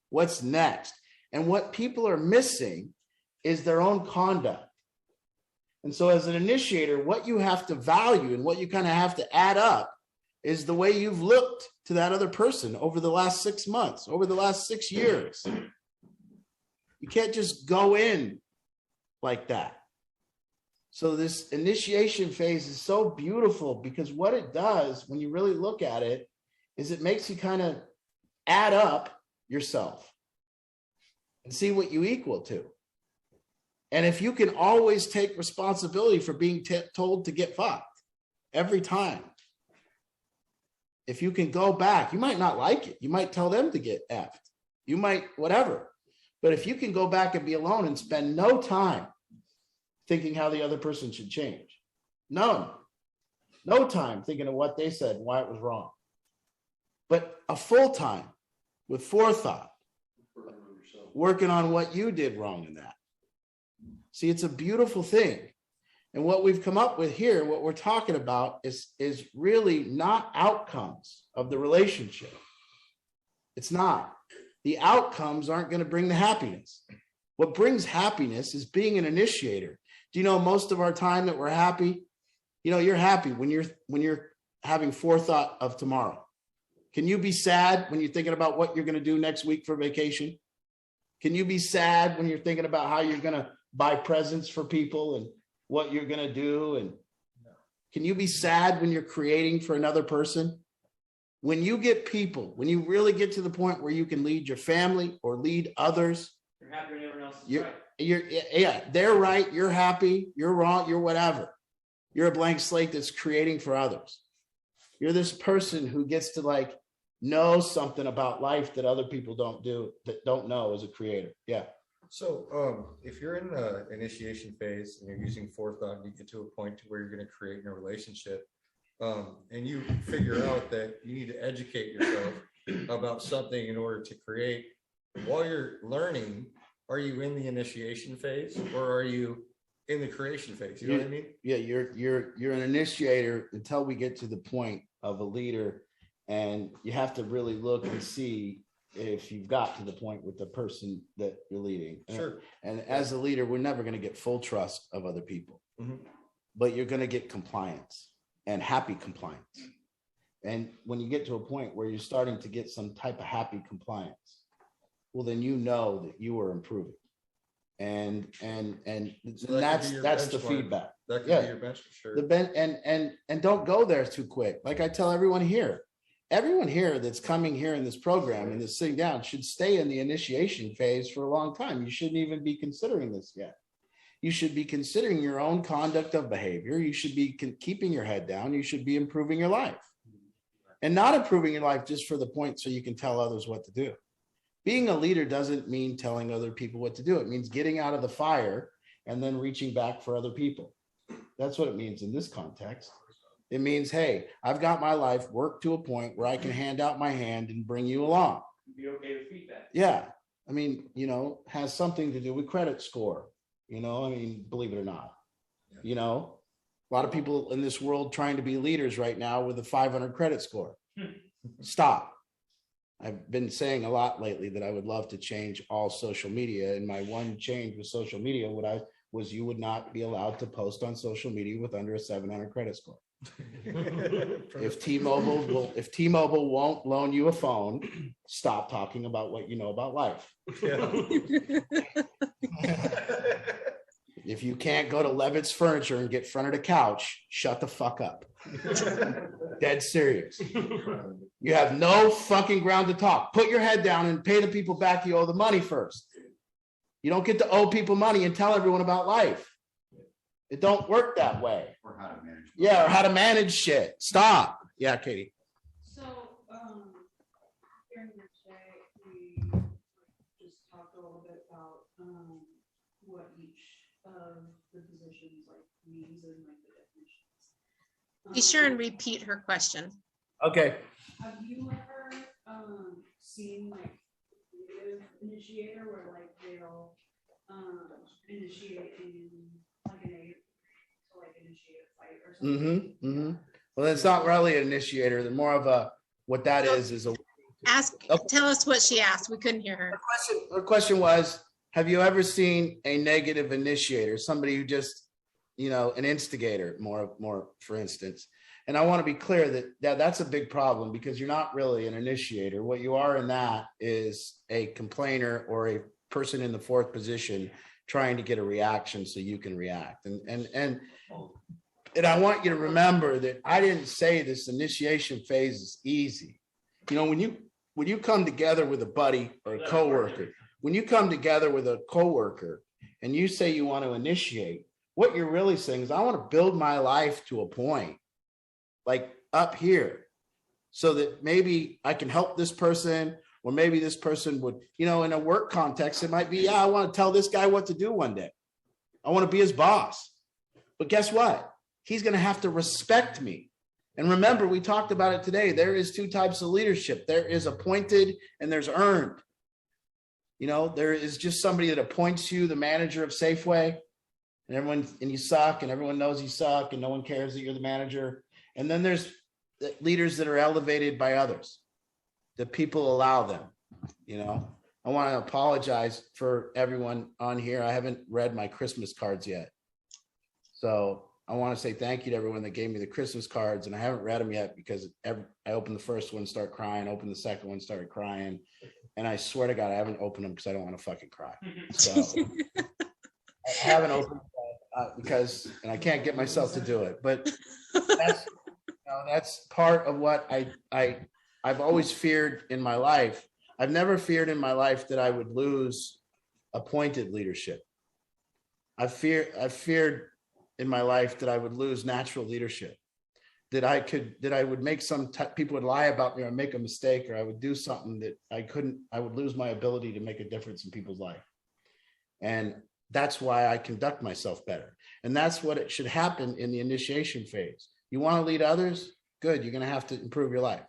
What's next? And what people are missing is their own conduct. And so as an initiator, what you have to value and what you kind of have to add up is the way you've looked to that other person over the last 6 months, over the last 6 years. You can't just go in like that. So this initiation phase is so beautiful because what it does when you really look at it is it makes you kind of add up yourself and see what you equal to. And if you can always take responsibility for being told to get fucked every time, if you can go back, you might not like it. You might tell them to get effed. You might whatever. But if you can go back and be alone and spend no time thinking how the other person should change, no time thinking of what they said and why it was wrong, but a full time with forethought, working on what you did wrong in that. See, it's a beautiful thing. And what we've come up with here, what we're talking about is really not outcomes of the relationship. It's not. The outcomes aren't going to bring the happiness. What brings happiness is being an initiator. Do you know most of our time that we're happy? You know, you're happy when you're having forethought of tomorrow. Can you be sad when you're thinking about what you're going to do next week for vacation? Can you be sad when you're thinking about how you're going to buy presents for people and what you're going to do? And can you be sad when you're creating for another person? When you get people, when you really get to the point where you can lead your family or lead others, You're happy when everyone else is right. yeah, they're right, you're happy, you're wrong, you're whatever. You're a blank slate that's creating for others. You're this person who gets to like know something about life that other people don't know as a creator. Yeah. So if you're in the initiation phase and you're using forethought and you get to a point to where you're going to create in a relationship, and you figure out that you need to educate yourself about something in order to create, while you're learning, are you in the initiation phase or are you in the creation phase? You know what I mean? Yeah, you're an initiator until we get to the point of a leader, and you have to really look and see if you've got to the point with the person that you're leading. Sure. And as a leader, we're never going to get full trust of other people, but you're going to get compliance and happy compliance. And when you get to a point where you're starting to get some type of happy compliance, well, then you know that you are improving. And So that's the feedback. That could be your bench for sure. And don't go there too quick. Like I tell everyone here that's coming here in this program and that's sitting down should stay in the initiation phase for a long time. You shouldn't even be considering this yet. You should be considering your own conduct of behavior. You should be keeping your head down. You should be improving your life, and not improving your life just for the point so you can tell others what to do. Being a leader doesn't mean telling other people what to do. It means getting out of the fire and then reaching back for other people. That's what it means in this context. It means, hey, I've got my life worked to a point where I can hand out my hand and bring you along. Be okay with feedback. Yeah. I mean, has something to do with credit score. Believe it or not, a lot of people in this world trying to be leaders right now with a 500 credit score. Stop. I've been saying a lot lately that I would love to change all social media. And my one change with social media was you would not be allowed to post on social media with under a 700 credit score. If T-Mobile won't loan you a phone, stop talking about what you know about life. If you can't go to Levitt's Furniture and get fronted a couch, shut the fuck up. Dead serious. You have no fucking ground to talk. Put your head down and pay the people back you owe the money first. You don't get to owe people money and tell everyone about life. It don't work that way. Or how to manage. Yeah, or how to manage shit. Stop. Yeah, Katie. So, during the day, we just talked a little bit about what each of the positions means and the definitions. Be sure and repeat her question. Okay. Have you ever seen creative initiator where they'll initiating like an aid to like initiate a fight or something. Well, it's not really an initiator. They're more of a, what that is a. Tell us what she asked. We couldn't hear her. Her question was, have you ever seen a negative initiator? Somebody who just, an instigator, more for instance. And I want to be clear that that's a big problem, because you're not really an initiator. What you are in that is a complainer or a person in the fourth position trying to get a reaction so you can react. And I want you to remember that I didn't say this initiation phase is easy. When you come together with a buddy or a coworker, when you come together with a coworker and you say you want to initiate, what you're really saying is, I want to build my life to a point like up here, so that maybe I can help this person, or maybe this person would, in a work context, it might be, I want to tell this guy what to do one day. I want to be his boss. But guess what? He's going to have to respect me. And remember, we talked about it today. There is two types of leadership. There is appointed and there's earned. There is just somebody that appoints you the manager of Safeway, and you suck, and everyone knows you suck, and no one cares that you're the manager. And then there's leaders that are elevated by others, that people allow them. I want to apologize for everyone on here. I haven't read my Christmas cards yet. So I want to say thank you to everyone that gave me the Christmas cards, and I haven't read them yet because I opened the first one, start crying, opened the second one, started crying. And I swear to God, I haven't opened them because I don't want to fucking cry. So I haven't opened them because I can't get myself to do it. But that's part of what I've always feared in my life. I've never feared in my life that I would lose appointed leadership. I've feared in my life that I would lose natural leadership, that I would make people would lie about me, or make a mistake, or I would do something that I would lose my ability to make a difference in people's life. And that's why I conduct myself better. And that's what it should happen in the initiation phase. You want to lead others? Good. You're going to have to improve your life.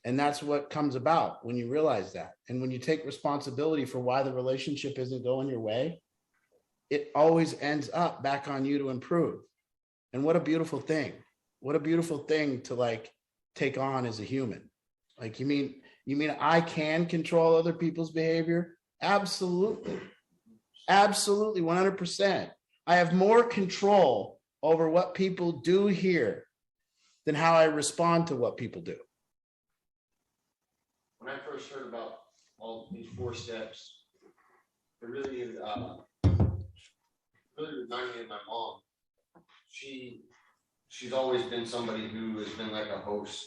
And that's what comes about when you realize that. And when you take responsibility for why the relationship isn't going your way, it always ends up back on you to improve. And what a beautiful thing. What a beautiful thing to take on as a human. You mean I can control other people's behavior? Absolutely. Absolutely. 100%. I have more control over what people do here than how I respond to what people do. When I first heard about all these 4 steps, it really reminded me of my mom. She's always been somebody who has been like a host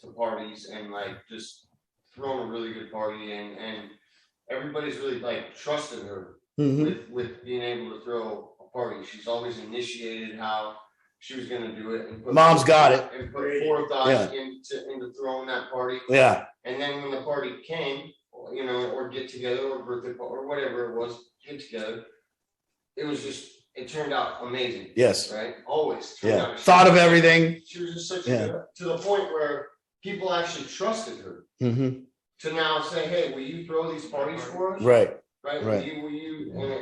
to parties, and just thrown a really good party, and everybody's really trusted her with being able to throw a party. She's always initiated how she was going to do it, and Mom's got it, and put forethought into throwing that party. Yeah. And then when the party came, or get together, or birthday or whatever it was, get together, it turned out amazing. Yes. Right. Always. Yeah. Thought of everything. She was just such to the point where people actually trusted her to now say, "Hey, will you throw these parties for us?" Right. Right. Right. Will you? And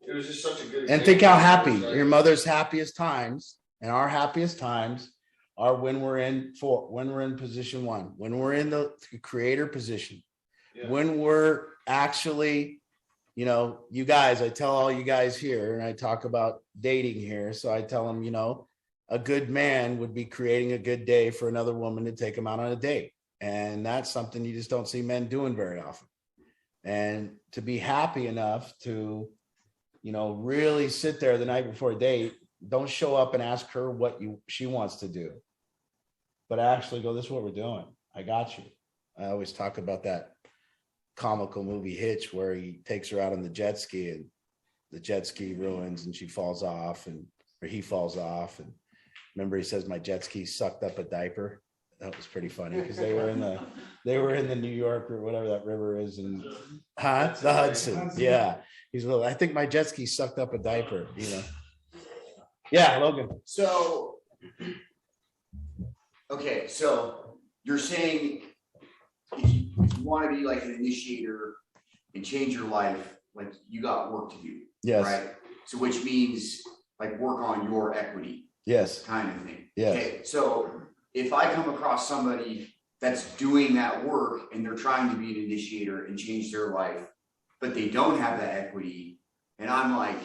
it was just such a good. And think how happy your mother's happiest times and our happiest times are when we're in position 1, when we're in the creator position, when we're actually, you guys, I tell all you guys here, and I talk about dating here. So I tell them, a good man would be creating a good day for another woman to take him out on a date. And that's something you just don't see men doing very often. And to be happy enough to, really sit there the night before a date, don't show up and ask her what she wants to do, but actually go, this is what we're doing. I got you. I always talk about that comical movie Hitch, where he takes her out on the jet ski, and the jet ski ruins and she falls off, or he falls off. And remember, he says, my jet ski sucked up a diaper. That was pretty funny, because they were in the New York, or whatever that river is, and the Hudson. Yeah. I think my jet ski sucked up a diaper, Yeah, Logan. So, okay, so you're saying if you want to be like an initiator and change your life, like you got work to do. Yes. Right. So which means like work on your equity. Yes. Kind of thing. Yes. Okay. So if I come across somebody that's doing that work and they're trying to be an initiator and change their life, but they don't have that equity, and I'm like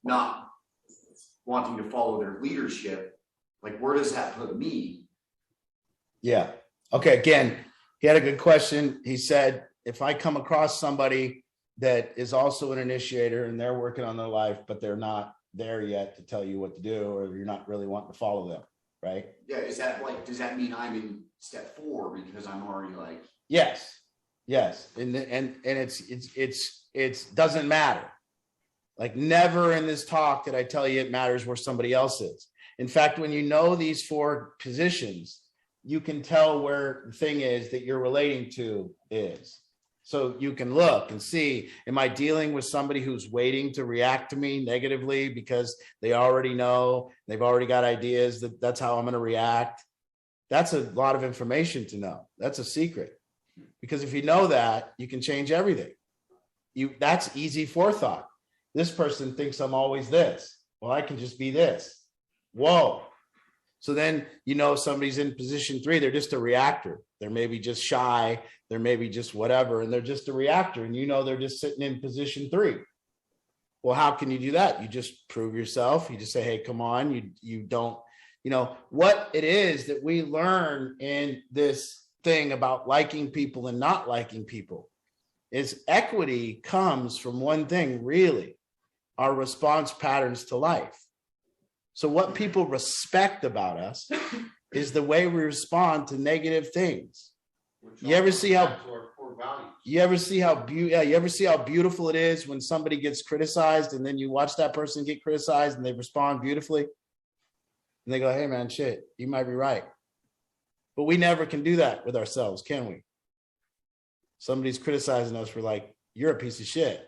not wanting to follow their leadership, like where does that put me? Yeah. Okay. Again, he had a good question. He said, if I come across somebody that is also an initiator and they're working on their life, but they're not there yet to tell you what to do, or you're not really wanting to follow them, right? Yeah. Is that like, does that mean I'm in step 4 because I'm already like, Yes. Yes. And it's doesn't matter. Like never in this talk did I tell you it matters where somebody else is. In fact, when you know these 4 positions, you can tell where the thing is that you're relating to is. So you can look and see, am I dealing with somebody who's waiting to react to me negatively because they already know, they've already got ideas that that's how I'm going to react? That's a lot of information to know. That's a secret. Because if you know that, you can change everything. That's easy forethought. This person thinks I'm always this. Well, I can just be this. Whoa. So then, you know, somebody's in position 3, they're just a reactor. They're maybe just shy. They're maybe just whatever. And they're just a reactor. And you know, they're just sitting in position 3. Well, how can you do that? You just prove yourself. You just say, hey, come on. You don't, you know, what it is that we learn in this thing about liking people and not liking people is equity comes from one thing, really, our response patterns to life. So what people respect about us is the way we respond to negative things. You ever see how beautiful it is when somebody gets criticized and then you watch that person get criticized and they respond beautifully? And they go, hey man, shit, you might be right. But we never can do that with ourselves, can we? Somebody's criticizing us, we're like, you're a piece of shit.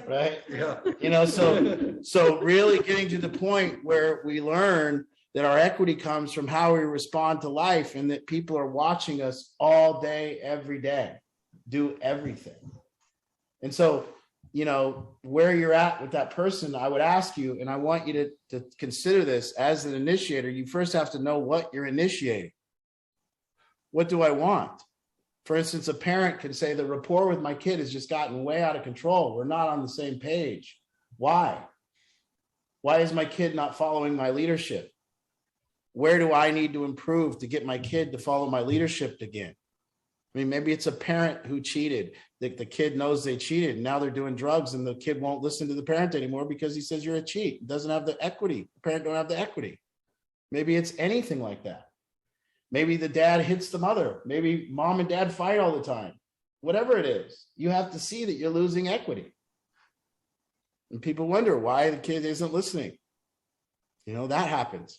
Right? Yeah. You know, so really getting to the point where we learn that our equity comes from how we respond to life, and that people are watching us all day, every day, do everything. And so, you know, where you're at with that person, I would ask you, and I want you to consider this as an initiator, you first have to know what you're initiating. What do I want? For instance, a parent can say the rapport with my kid has just gotten way out of control. We're not on the same page. Why? Why is my kid not following my leadership? Where do I need to improve to get my kid to follow my leadership again? I mean, maybe it's a parent who cheated. The kid knows they cheated, and now they're doing drugs, and the kid won't listen to the parent anymore because he says you're a cheat. Doesn't have the equity. The parent don't have the equity. Maybe it's anything like that. Maybe the dad hits the mother. Maybe mom and dad fight all the time. Whatever it is, you have to see that you're losing equity. And people wonder why the kid isn't listening. You know, that happens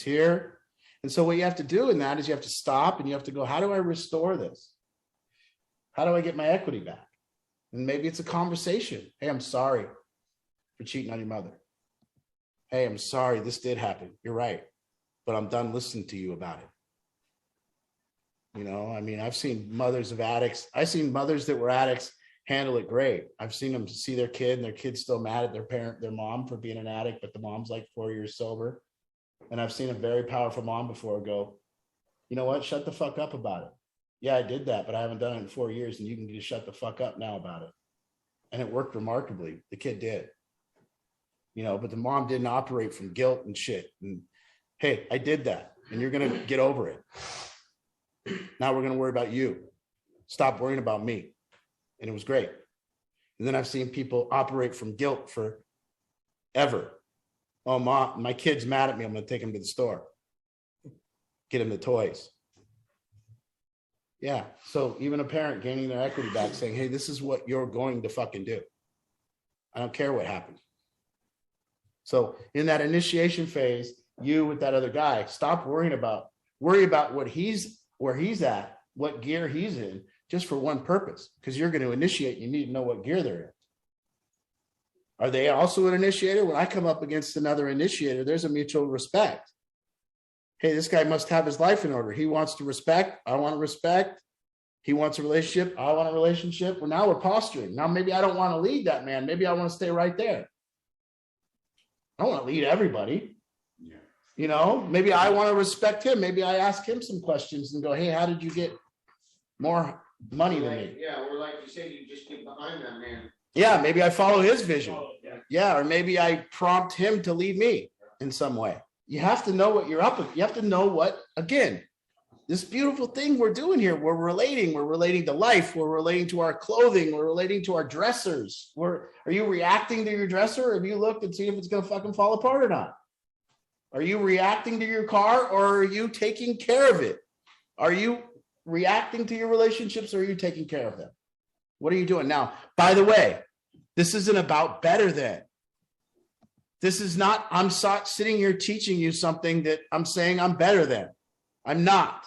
here. And so what you have to do in that is you have to stop and you have to go, how do I restore this? How do I get my equity back? And maybe it's a conversation. Hey, I'm sorry for cheating on your mother. Hey, I'm sorry, this did happen. You're right. But I'm done listening to you about it. You know, I mean, I've seen mothers of addicts. I've seen mothers that were addicts handle it great. I've seen them see their kid and their kid's still mad at their mom for being an addict, but the mom's like 4 years sober. And I've seen a very powerful mom before go, you know what? Shut the fuck up about it. Yeah, I did that, but I haven't done it in 4 years, and you can just shut the fuck up now about it. And it worked remarkably. The kid did. You know, but the mom didn't operate from guilt and shit. And hey, I did that, and you're going to get over it. Now we're going to worry about you. Stop worrying about me. And it was great. And then I've seen people operate from guilt forever. Oh, mom, my kid's mad at me. I'm going to take him to the store. Get him the toys. Yeah. So even a parent gaining their equity back saying, hey, this is what you're going to fucking do. I don't care what happened. So in that initiation phase, you with that other guy, stop worry about where he's at, what gear he's in, just for one purpose, because you're going to initiate. You need to know what gear they're in. Are they also an initiator? When I come up against another initiator, there's a mutual respect. Hey, this guy must have his life in order. He wants to respect. I want to respect. He wants a relationship. I want a relationship. Well, now we're posturing. Now maybe I don't want to lead that man. Maybe I want to stay right there. I don't want to lead everybody. Yeah. You know, maybe I want to respect him. Maybe I ask him some questions and go, hey, how did you get more money than me? Yeah, or like you said, you just get behind that man. Yeah, maybe I follow his vision. Yeah, or maybe I prompt him to lead me in some way. You have to know what you're up with. You have to know what, again, this beautiful thing we're doing here. We're relating to life. We're relating to our clothing. We're relating to our dressers. Are you reacting to your dresser? Or have you looked and seen if it's going to fucking fall apart or not? Are you reacting to your car, or are you taking care of it? Are you reacting to your relationships, or are you taking care of them? What are you doing? Now, by the way, this isn't about better than. This is not, I'm sitting here teaching you something that I'm saying I'm better than. I'm not.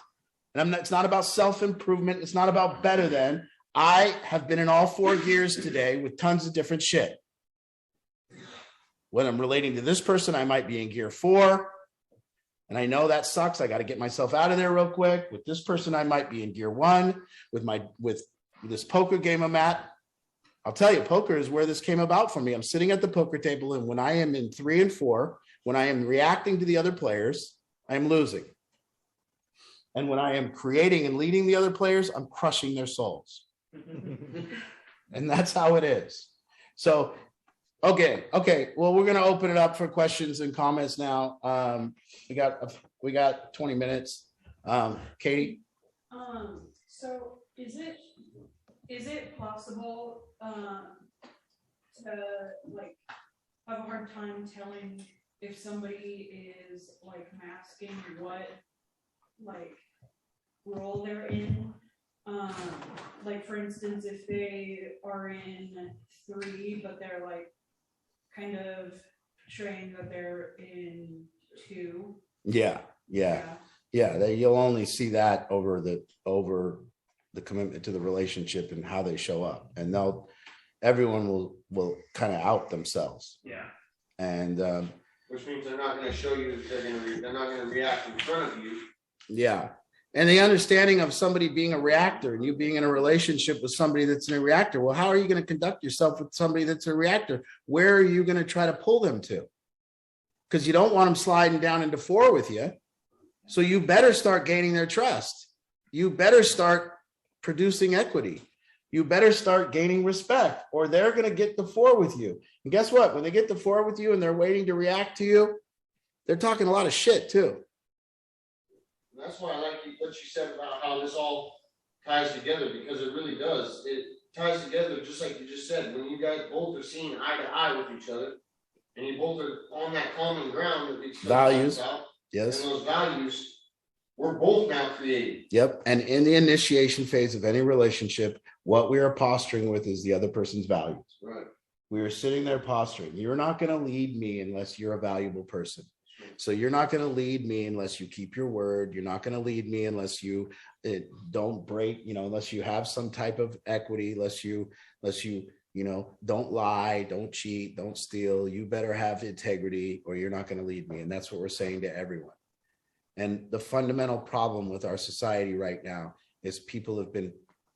And it's not about self-improvement. It's not about better than. I have been in all 4 gears today with tons of different shit. When I'm relating to this person, I might be in gear 4. And I know that sucks. I got to get myself out of there real quick. With this person, I might be in gear 1. With this poker game I'm at, I'll tell you, poker is where this came about for me. I'm sitting at the poker table, and when I am in 3 and 4, when I am reacting to the other players, I'm losing. And when I am creating and leading the other players, I'm crushing their souls. And that's how it is. So, okay. Well, we're going to open it up for questions and comments now. We got 20 minutes. Katie? So is it possible to like have a hard time telling if somebody is like masking what like role they're in? Like for instance, if they are in 3 but they're like kind of showing that they're in 2. Yeah. You'll only see that over the commitment to the relationship and how they show up, and everyone will kind of out themselves. Yeah. And Which means they're not going to show you that they're not going to react in front of you. yeah. And the understanding of somebody being a reactor and you being in a relationship with somebody that's in a reactor. Well, how are you going to conduct yourself with somebody that's a reactor? Where are you going to try to pull them to? Because you don't want them sliding down into 4 with you. So you better start gaining their trust. You better start producing equity. You better start gaining respect, or they're going to get the 4 with you. And guess what? When they get the 4 with you and they're waiting to react to you, they're talking a lot of shit too. That's why I like what you said about how this all ties together, because it really does. It ties together just like you just said. When you guys both are seeing eye to eye with each other, and you both are on that common ground that we Values. about, Yes. and those values, we're both now creating. Yep. And in the initiation phase of any relationship, what we are posturing with is the other person's values. Right. We are sitting there posturing. You're not going to lead me unless you're a valuable person. So you're not going to lead me unless you keep your word. You're not going to lead me unless you don't break, unless you have some type of equity, unless you, don't lie, don't cheat, don't steal. You better have integrity or you're not going to lead me. And that's what we're saying to everyone. And the fundamental problem with our society right now is people have been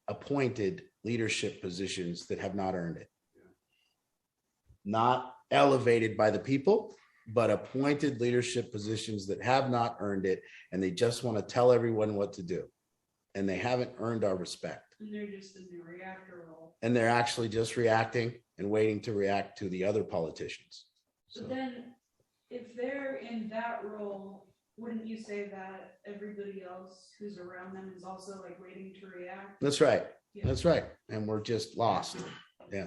appointed leadership positions that have not earned it. Not elevated by the people, but appointed leadership positions that have not earned it, and they just want to tell everyone what to do, and they haven't earned our respect. And they're just in the reactor role. And they're actually just reacting and waiting to react to the other politicians. But then, if they're in that role, wouldn't you say that everybody else who's around them is also like waiting to react? That's right. Yeah. That's right. And we're just lost. Yeah.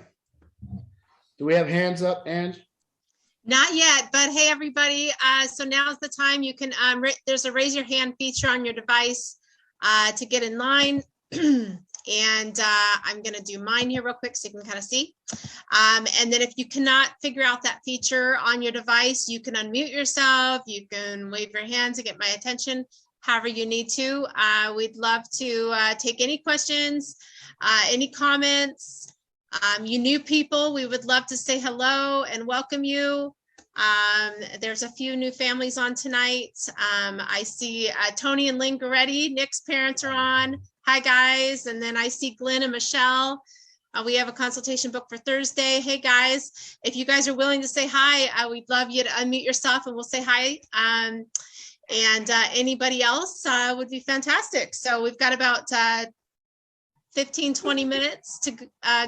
Do we have hands up, Ange? Not yet, but hey, everybody. So now's the time you can, there's a raise your hand feature on your device to get in line. And I'm going to do mine here real quick so you can kind of see. And then if you cannot figure out that feature on your device, you can unmute yourself. You can wave your hand to get my attention, however you need to. We'd love to take any questions, any comments. You new people, we would love to say hello and welcome you. There's a few new families on tonight. I see Tony and Lynn Goretti. Nick's parents are on. Hi, guys. And then I see Glenn and Michelle. We have a consultation booked for Thursday. Hey, guys, if you guys are willing to say hi, we'd love you to unmute yourself and we'll say hi. And anybody else would be fantastic. So we've got about 15, 20 minutes to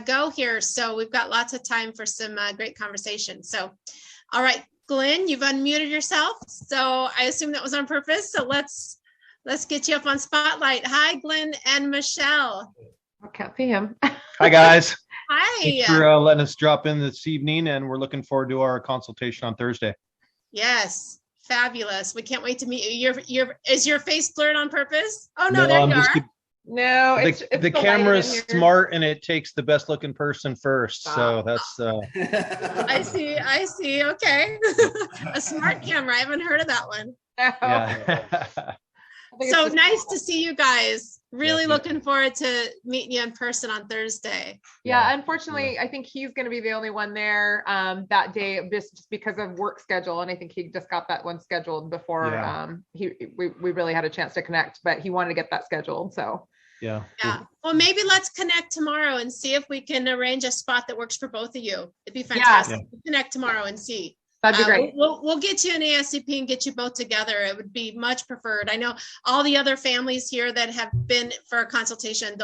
go here. So we've got lots of time for some great conversation. So, all right, Glenn, you've unmuted yourself. So I assume that was on purpose. So let's get you up on spotlight. Hi, Glenn and Michelle. I can't see him. Hi, guys. Hi. Thanks for letting us drop in this evening, and we're looking forward to our consultation on Thursday. Yes, fabulous. We can't wait to meet you. Is your face blurred on purpose? Oh, no, there you are. No, it's the camera's smart, and it takes the best looking person first. So that's I see. Okay. A smart camera. I haven't heard of that one. yeah. So nice to see you guys. Really looking forward to meeting you in person on Thursday. Yeah, unfortunately, I think he's going to be the only one there that day, just because of work schedule, and I think he just got that one scheduled before we really had a chance to connect. But he wanted to get that scheduled, so. Yeah. Well, maybe let's connect tomorrow and see if we can arrange a spot that works for both of you. It'd be fantastic. Yeah. We'll connect tomorrow and see. That'd be great. We'll get you an ASCP and get you both together. It would be much preferred. I know all the other families here that have been for a consultation,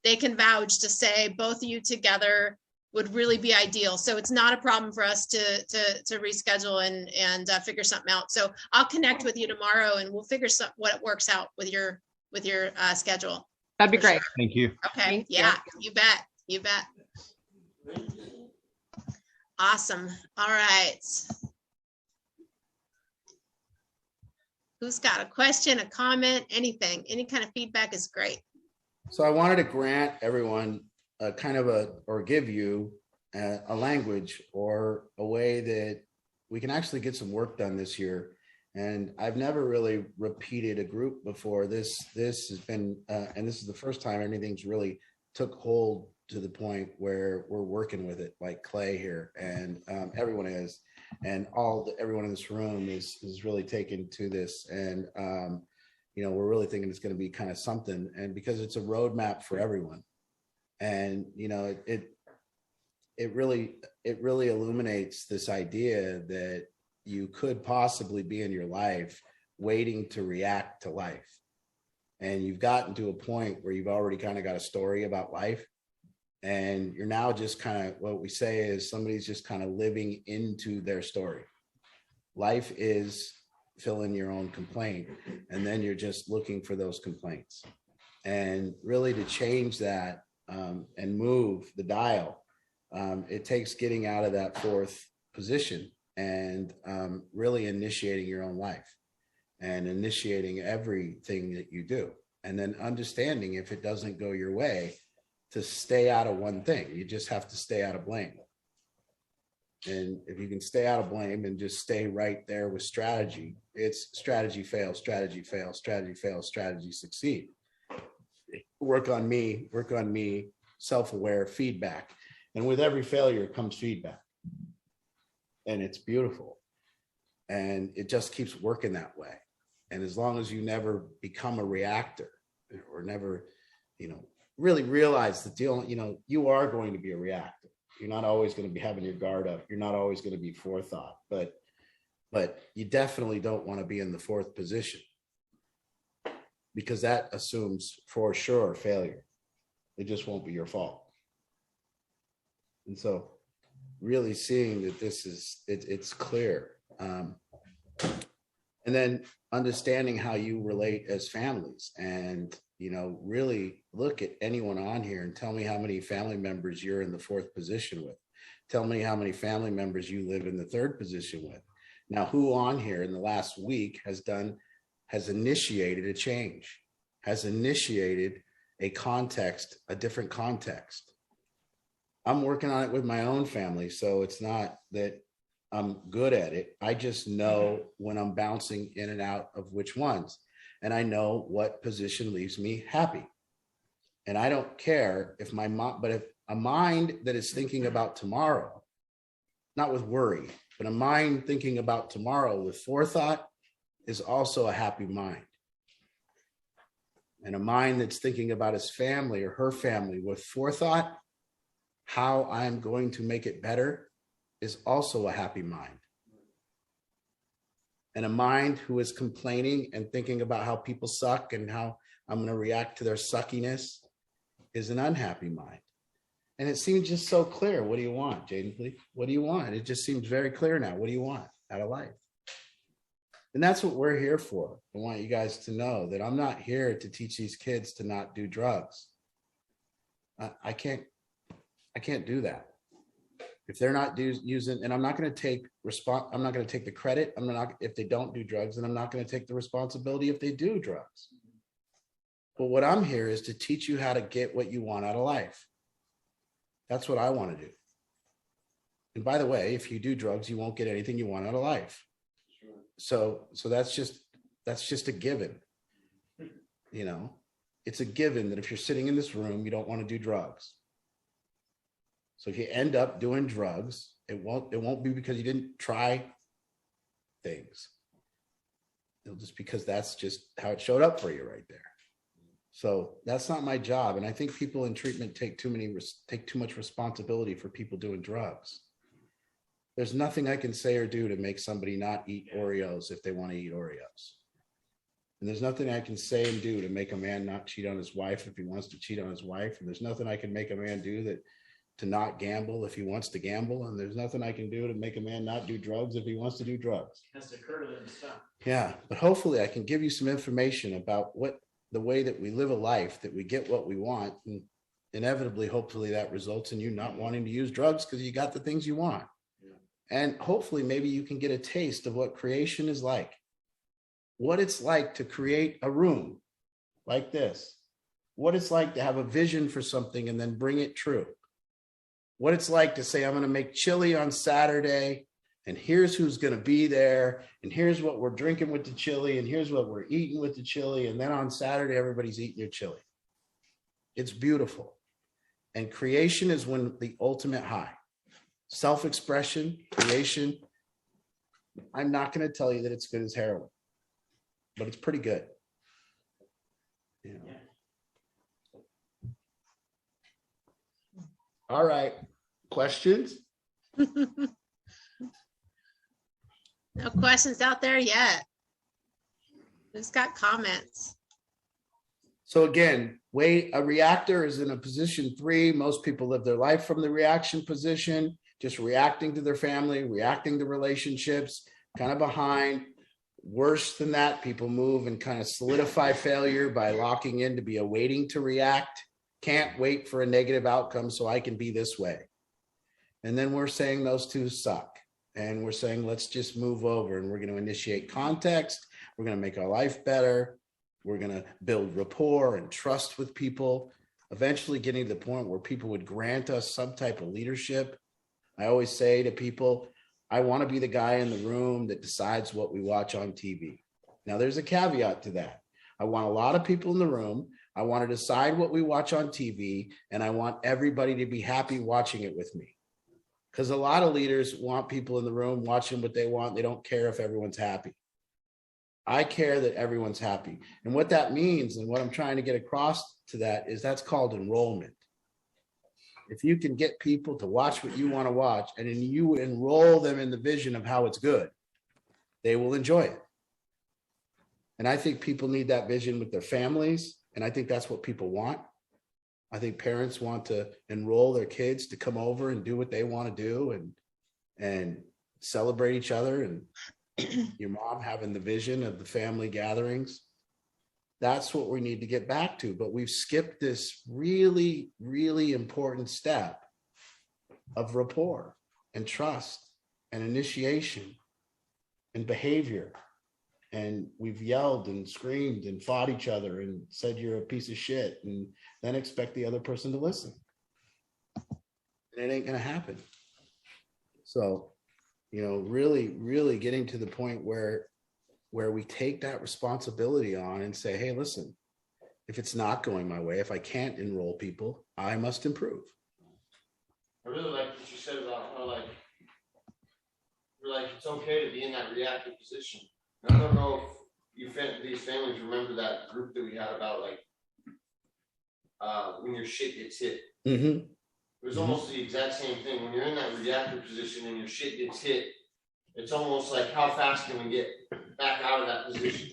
they can vouch to say both of you together would really be ideal. So it's not a problem for us to reschedule and figure something out. So I'll connect with you tomorrow and we'll figure what works out with your schedule. That'd be great. Sure. Thank you. Okay. Yeah, you bet. You bet. Awesome. All right. Who's got a question, a comment, anything? Any kind of feedback is great. So I wanted to grant everyone or give you a language or a way that we can actually get some work done this year. And I've never really repeated a group before. This has been, and this is the first time anything's really took hold to the point where we're working with it, like Clay here, and everyone is, and everyone in this room is really taken to this, and we're really thinking it's going to be kind of something, and because it's a roadmap for everyone, and it really illuminates this idea that you could possibly be in your life waiting to react to life, and you've gotten to a point where you've already kind of got a story about life. And you're now just kind of, what we say is somebody's just kind of living into their story. Life is fill in your own complaint, and then you're just looking for those complaints. And really to change that and move the dial, it takes getting out of that fourth position and really initiating your own life and initiating everything that you do. And then understanding if it doesn't go your way, to stay out of one thing. You just have to stay out of blame. And if you can stay out of blame and just stay right there with strategy, it's strategy fail, strategy fail, strategy fail, strategy succeed. Work on me, self-aware, feedback. And with every failure comes feedback. And it's beautiful. And it just keeps working that way. And as long as you never become a reactor or never, really realize that you are going to be a reactor. You're not always going to be having your guard up. You're not always going to be forethought, but you definitely don't want to be in the fourth position, because that assumes for sure failure. It just won't be your fault. And so really seeing that it's clear. And then understanding how you relate as families, and really look at anyone on here and tell me how many family members you're in the fourth position with. Tell me how many family members you live in the third position with. Now, who on here in the last week has initiated a change, has initiated a different context? I'm working on it with my own family, so it's not that I'm good at it. I just know when I'm bouncing in and out of which ones. And I know what position leaves me happy. And I don't care if if a mind that is thinking about tomorrow, not with worry, but a mind thinking about tomorrow with forethought is also a happy mind. and a mind that's thinking about his family or her family with forethought, how I'm going to make it better, is also a happy mind. And a mind who is complaining and thinking about how people suck and how I'm going to react to their suckiness is an unhappy mind. And it seems just so clear. What do you want, Jaden? Please? What do you want? It just seems very clear now. What do you want out of life? And that's what we're here for. I want you guys to know that I'm not here to teach these kids to not do drugs. I can't do that. If they're not using, and I'm not going to take I'm not going to take the credit. I'm not, if they don't do drugs, and I'm not going to take the responsibility if they do drugs. But what I'm here is to teach you how to get what you want out of life. That's what I want to do. And by the way, if you do drugs, you won't get anything you want out of life. So that's just a given. You know, it's a given that if you're sitting in this room, you don't want to do drugs. So if you end up doing drugs, it won't be because you didn't try things. It'll just because that's just how it showed up for you right there. So that's not my job. And I think people in treatment take too much responsibility for people doing drugs. There's nothing I can say or do to make somebody not eat Oreos if they want to eat Oreos. And there's nothing I can say and do to make a man not cheat on his wife if he wants to cheat on his wife. And there's nothing I can make a man do to not gamble if he wants to gamble. And there's nothing I can do to make a man not do drugs if he wants to do drugs. Has to occur to them stuff. Yeah, but hopefully I can give you some information about the way that we live a life, that we get what we want. And inevitably, hopefully that results in you not wanting to use drugs because you got the things you want. And hopefully maybe you can get a taste of what creation is like, what it's like to create a room like this, what it's like to have a vision for something and then bring it true, what it's like to say, I'm going to make chili on Saturday and here's who's going to be there. And here's what we're drinking with the chili. And here's what we're eating with the chili. And then on Saturday, everybody's eating your chili. It's beautiful. And creation is when the ultimate high. Self-expression, creation. I'm not going to tell you that it's good as heroin, but it's pretty good. You know. Yeah. All right. Questions? No questions out there yet. Just got comments. So again, a reactor is in a position 3. Most people live their life from the reaction position, just reacting to their family, reacting to relationships, kind of behind. Worse than that, people move and kind of solidify failure by locking in to be awaiting to react. Can't wait for a negative outcome so I can be this way. And then we're saying those two suck. And we're saying, let's just move over and we're going to initiate context. We're going to make our life better. We're going to build rapport and trust with people, eventually getting to the point where people would grant us some type of leadership. I always say to people, I want to be the guy in the room that decides what we watch on TV. Now, there's a caveat to that. I want a lot of people in the room. I want to decide what we watch on TV, and I want everybody to be happy watching it with me. Because a lot of leaders want people in the room watching what they want. They don't care if everyone's happy. I care that everyone's happy. And what that means, and what I'm trying to get across to that, is that's called enrollment. If you can get people to watch what you want to watch, and then you enroll them in the vision of how it's good, they will enjoy it. And I think people need that vision with their families. And I think that's what people want. I think parents want to enroll their kids to come over and do what they want to do and celebrate each other, and your mom having the vision of the family gatherings. That's what we need to get back to. But we've skipped this really, really important step of rapport and trust and initiation and behavior. And we've yelled and screamed and fought each other and said you're a piece of shit, and then expect the other person to listen. And it ain't going to happen. So, you know, really, really getting to the point where we take that responsibility on and say, hey, listen, if it's not going my way, if I can't enroll people, I must improve. I really like what you said about how you're it's okay to be in that reactive position. And I don't know if these families remember that group that we had about when your shit gets hit. Mm-hmm. It was almost the exact same thing. When you're in that reactor position and your shit gets hit, it's almost like, how fast can we get back out of that position?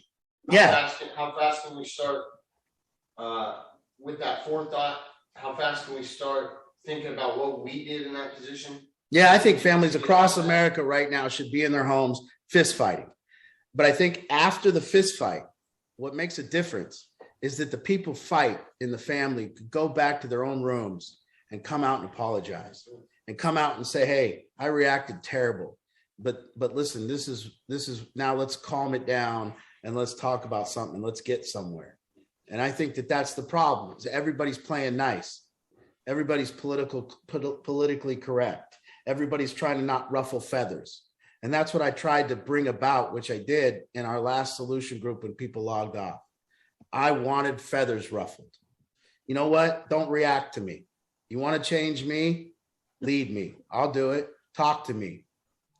How fast can we start with that forethought? How fast can we start thinking about what we did in that position? Yeah, I think families across America right now should be in their homes fist fighting. But I think after the fist fight, what makes a difference is that the people fight in the family could go back to their own rooms and come out and apologize and come out and say, hey, I reacted terrible. But listen, this is now let's calm it down and let's talk about something. Let's get somewhere. And I think that that's the problem. Is everybody's playing nice. Everybody's politically correct. Everybody's trying to not ruffle feathers. And that's what I tried to bring about, which I did in our last solution group when people logged off. I wanted feathers ruffled. You know what? Don't react to me. You want to change me? Lead me. I'll do it. Talk to me.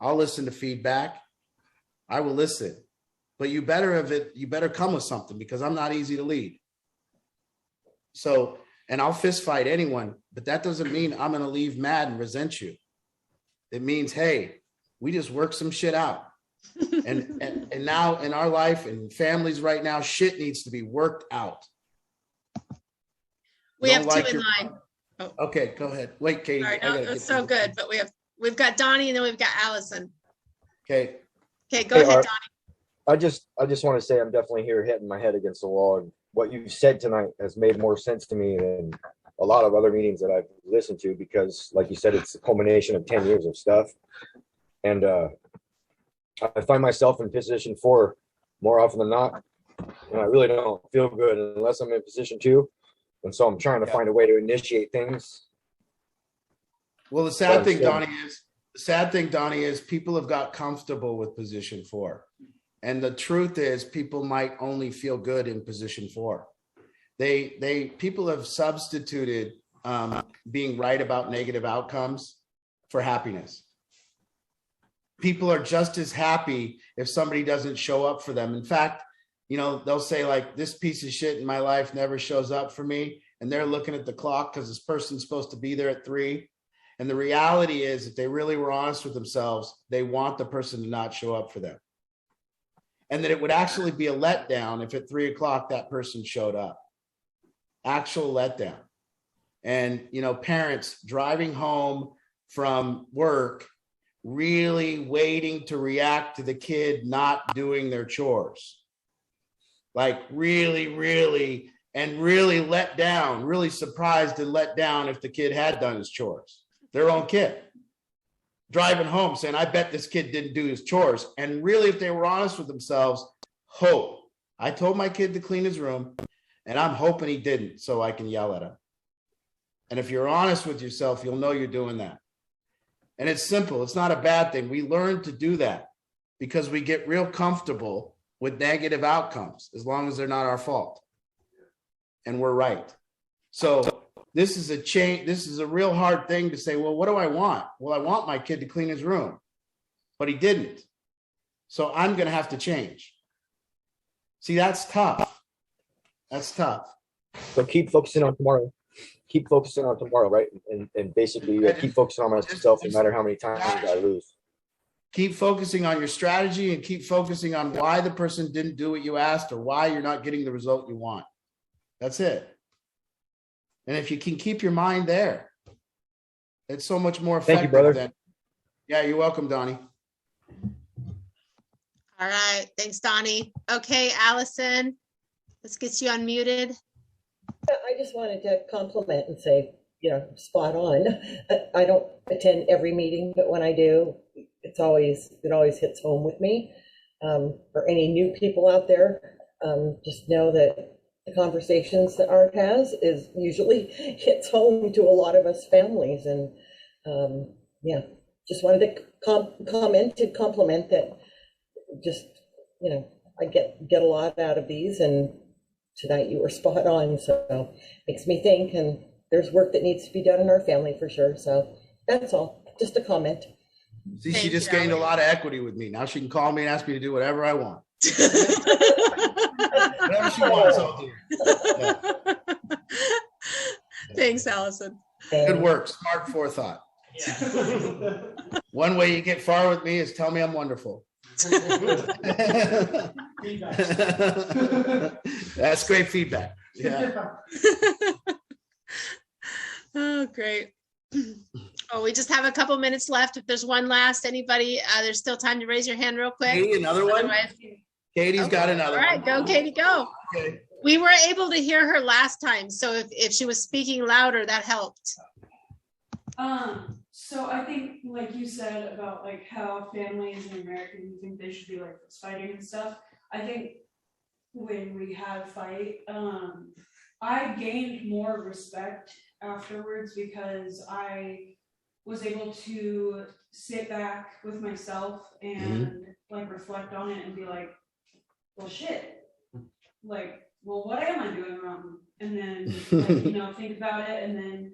I'll listen to feedback. I will listen. But you better come with something, because I'm not easy to lead. So, and I'll fist fight anyone, but that doesn't mean I'm going to leave mad and resent you. It means, hey, we just worked some shit out. And now in our life and families right now, shit needs to be worked out. We have two in line. Oh. Okay, go ahead. Wait, Katie. Sorry, no, it's so good, but we've got Donnie and then we've got Allison. Okay. Okay, go ahead, Donnie. I just want to say I'm definitely here hitting my head against the wall, and what you said tonight has made more sense to me than a lot of other meetings that I've listened to, because like you said, it's a culmination of 10 years of stuff. And I find myself in position 4 more often than not, and I really don't feel good unless I'm in position 2. And so I'm trying to find a way to initiate things. Well, the sad thing, Donnie, is people have got comfortable with position 4. And the truth is, people might only feel good in position 4. People have substituted being right about negative outcomes for happiness. People are just as happy if somebody doesn't show up for them. In fact, you know, they'll say like, this piece of shit in my life never shows up for me. And they're looking at the clock because this person's supposed to be there at 3. And the reality is, if they really were honest with themselves, they want the person to not show up for them. And that it would actually be a letdown if at 3 o'clock that person showed up. Actual letdown. And, you know, parents driving home from work, really waiting to react to the kid not doing their chores. Like really let down, really surprised and let down if the kid had done his chores. Their own kid. Driving home saying, I bet this kid didn't do his chores. And really, if they were honest with themselves, hope. I told my kid to clean his room, and I'm hoping he didn't, so I can yell at him. And if you're honest with yourself, you'll know you're doing that. And it's simple. It's not a bad thing. We learn to do that because we get real comfortable with negative outcomes, as long as they're not our fault. And we're right. So this is a change. This is a real hard thing to say, well, what do I want? Well, I want my kid to clean his room, but he didn't. So I'm going to have to change. See, that's tough. That's tough. So keep focusing on tomorrow. Keep focusing on tomorrow, right? And basically keep focusing on myself no matter how many times I lose. Keep focusing on your strategy and keep focusing on why the person didn't do what you asked or why you're not getting the result you want. That's it. And if you can keep your mind there, it's so much more effective. Thank you, brother. Yeah, you're welcome, Donnie. All right. Thanks, Donnie. Okay, Allison, let's get you unmuted. I just wanted to compliment and say, you know, spot on. I don't attend every meeting, but when I do, it always hits home with me. For any new people out there, just know that the conversations that Art has is usually hits home to a lot of us families. And yeah, just wanted to compliment that. Just, you know, I get a lot out of these, and tonight you were spot on. So makes me think, and there's work that needs to be done in our family for sure. So that's all, just a comment. See, she just gained a lot of equity with me. Now she can call me and ask me to do whatever I want. Whatever she wants, I'll do. Yeah. Thanks, Allison. Good work. Smart forethought. One way you get far with me is tell me I'm wonderful. That's great feedback. Yeah. Oh, great. Oh, we just have a couple minutes left. If there's one last, anybody, there's still time to raise your hand real quick. Katie, another one? Katie's got another one. All right, go, Katie, go. Okay. We were able to hear her last time, so if she was speaking louder, that helped. So I think, like you said about like how families in America, you think they should be like fighting and stuff. I think when we had a fight, I gained more respect afterwards because I was able to sit back with myself and like reflect on it and be like, well, shit, like, well, what am I doing wrong? And then, like, you know, think about it. And then,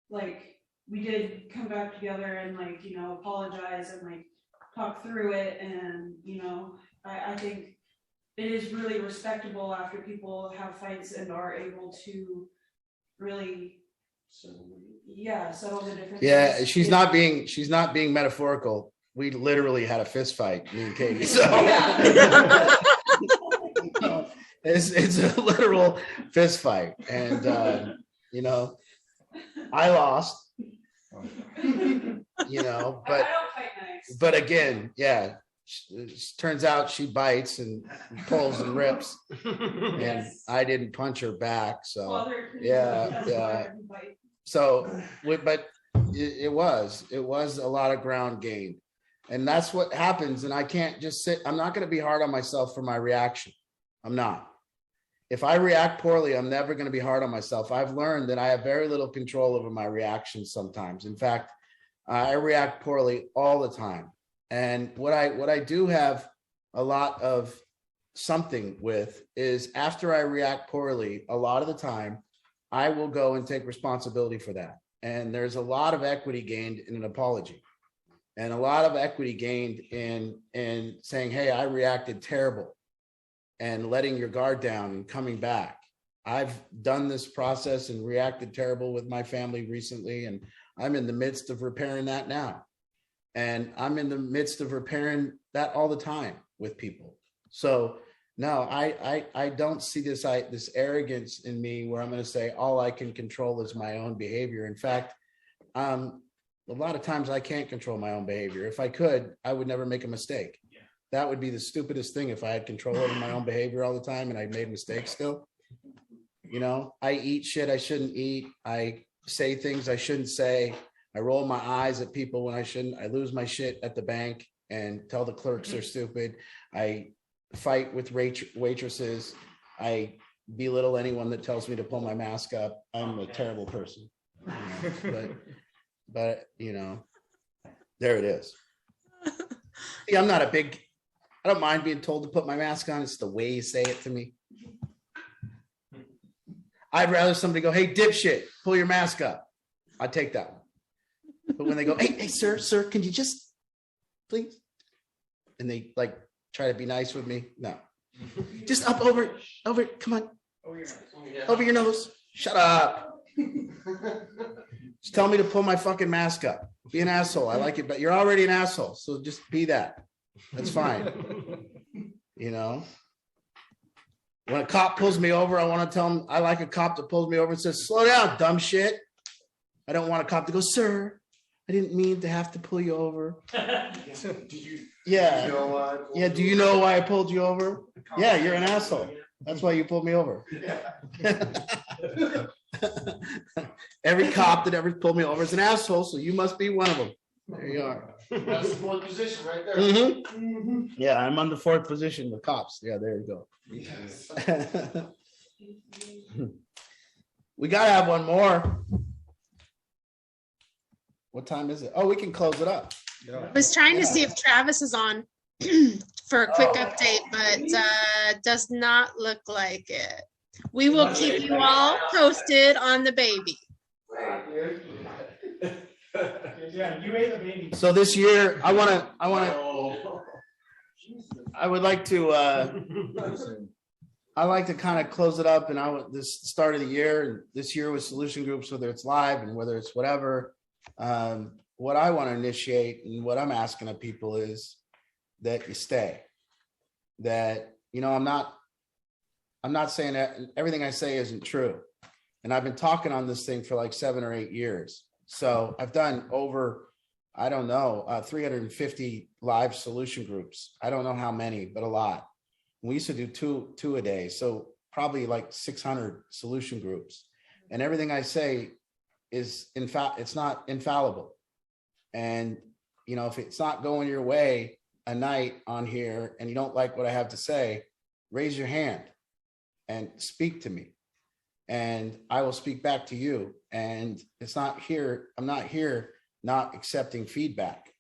like, we did come back together and, like, you know, apologize and, like, talk through it. And, you know, I think it is really respectable after people have fights and are able to really, settle the differences. Yeah, she's not being metaphorical. We literally had a fist fight, me and Katie. So it's a literal fist fight. And you know, I lost. You know, but I don't fight nice. But again, yeah, it turns out she bites and pulls and rips, and I didn't punch her back. So yeah. So, but it was a lot of ground gained, and that's what happens. And I can't just sit. I'm not going to be hard on myself for my reaction. I'm not. If I react poorly, I'm never going to be hard on myself. I've learned that I have very little control over my reactions sometimes. In fact, I react poorly all the time. And what I do have a lot of something with is after I react poorly, a lot of the time, I will go and take responsibility for that. And there's a lot of equity gained in an apology, and a lot of equity gained in saying, hey, I reacted terrible, and letting your guard down and coming back. I've done this process and reacted terrible with my family recently, and I'm in the midst of repairing that now. And I'm in the midst of repairing that all the time with people. So no, I don't see this arrogance in me where I'm going to say all I can control is my own behavior. In fact, a lot of times I can't control my own behavior. If I could, I would never make a mistake. That would be the stupidest thing if I had control over my own behavior all the time and I made mistakes still. You know, I eat shit I shouldn't eat. I say things I shouldn't say. I roll my eyes at people when I shouldn't. I lose my shit at the bank and tell the clerks they're stupid. I fight with waitresses. I belittle anyone that tells me to pull my mask up. I'm a terrible person. But you know, there it is. See, I don't mind being told to put my mask on. It's the way you say it to me. I'd rather somebody go, hey, dipshit, pull your mask up. I'd take that one. But when they go, hey, sir, can you just, please? And they like try to be nice with me. No. Just up over, come on. Over your nose. Shut up. Just tell me to pull my fucking mask up. Be an asshole. I like it, but you're already an asshole. So just be that. That's fine. You know, when a cop pulls me over, I want to tell him I like a cop that pulls me over and says, slow down, dumb shit. I don't want a cop to go, sir, I didn't mean to have to pull you over. Yeah. Yeah. Do you know why I pulled you over? Yeah, you're an asshole. That's why you pulled me over. Every cop that ever pulled me over is an asshole, so you must be one of them. There you are. That's the fourth position right there. Mm-hmm. Yeah, I'm on the fourth position with cops. Yeah, there you go. Yes. We gotta have one more. What time is it? Oh, we can close it up. I was trying to see if Travis is on for a quick update, but does not look like it. We will keep you all posted on the baby. Yeah, you ate the baby. So this year, I would like to I like to kind of close it up, and this start of the year, and this year with solution groups, whether it's live and whether it's whatever. What I want to initiate and what I'm asking of people is that you stay. That, you know, I'm not saying that everything I say isn't true. And I've been talking on this thing for like 7 or 8 years. So I've done over, I don't know, 350 live solution groups. I don't know how many, but a lot. We used to do two a day. So probably like 600 solution groups. And everything I say is, in fact, it's not infallible. And, you know, if it's not going your way a night on here and you don't like what I have to say, raise your hand and speak to me. And I will speak back to you. And it's not here. I'm not here not accepting feedback.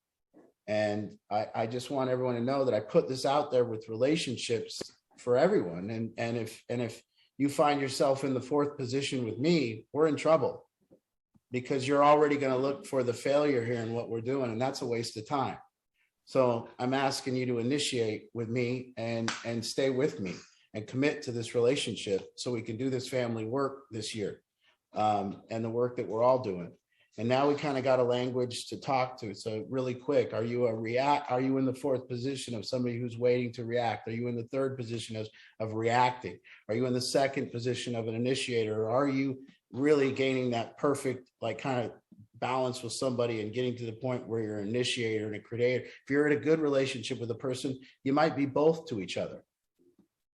And I just want everyone to know that I put this out there with relationships for everyone. And if you find yourself in the 4th position with me, we're in trouble, because you're already going to look for the failure here in what we're doing. And that's a waste of time. So I'm asking you to initiate with me and stay with me and commit to this relationship so we can do this family work this year, and the work that we're all doing. And now we kind of got a language to talk to. So really quick, are you are you in the 4th position of somebody who's waiting to react? Are you in the 3rd position of reacting? Are you in the 2nd position of an initiator? Or are you really gaining that perfect, like, kind of balance with somebody and getting to the point where you're an initiator and a creator? If you're in a good relationship with a person, you might be both to each other.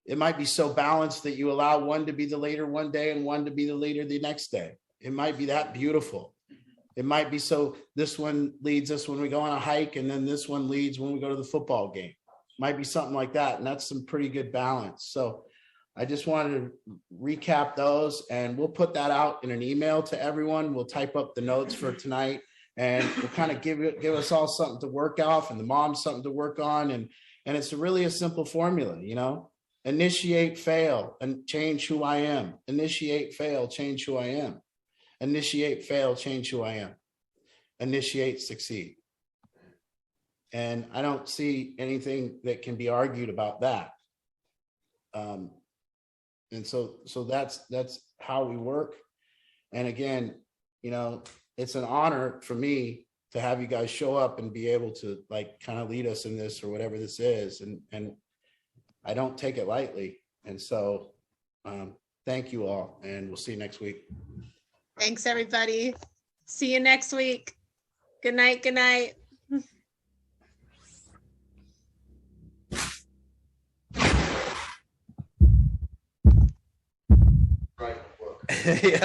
It might be so balanced that you allow one to be the leader one day and one to be the leader the next day. It might be that beautiful. It might be so this one leads us when we go on a hike, and then this one leads when we go to the football game. Might be something like that. And that's some pretty good balance. So I just wanted to recap those, and we'll put that out in an email to everyone. We'll type up the notes for tonight, and we'll kind of give us all something to work off, and the moms something to work on. And it's really a simple formula, you know. Initiate, fail, and change who I am. Initiate, fail, change who I am. Initiate, fail, change who I am. Initiate, succeed. And I don't see anything that can be argued about that. And so that's how we work. And again, you know, it's an honor for me to have you guys show up and be able to, like, kind of lead us in this or whatever this is. And I don't take it lightly. And so thank you all, and we'll see you next week. Thanks, everybody. See you next week. Good night. Good night. Yeah.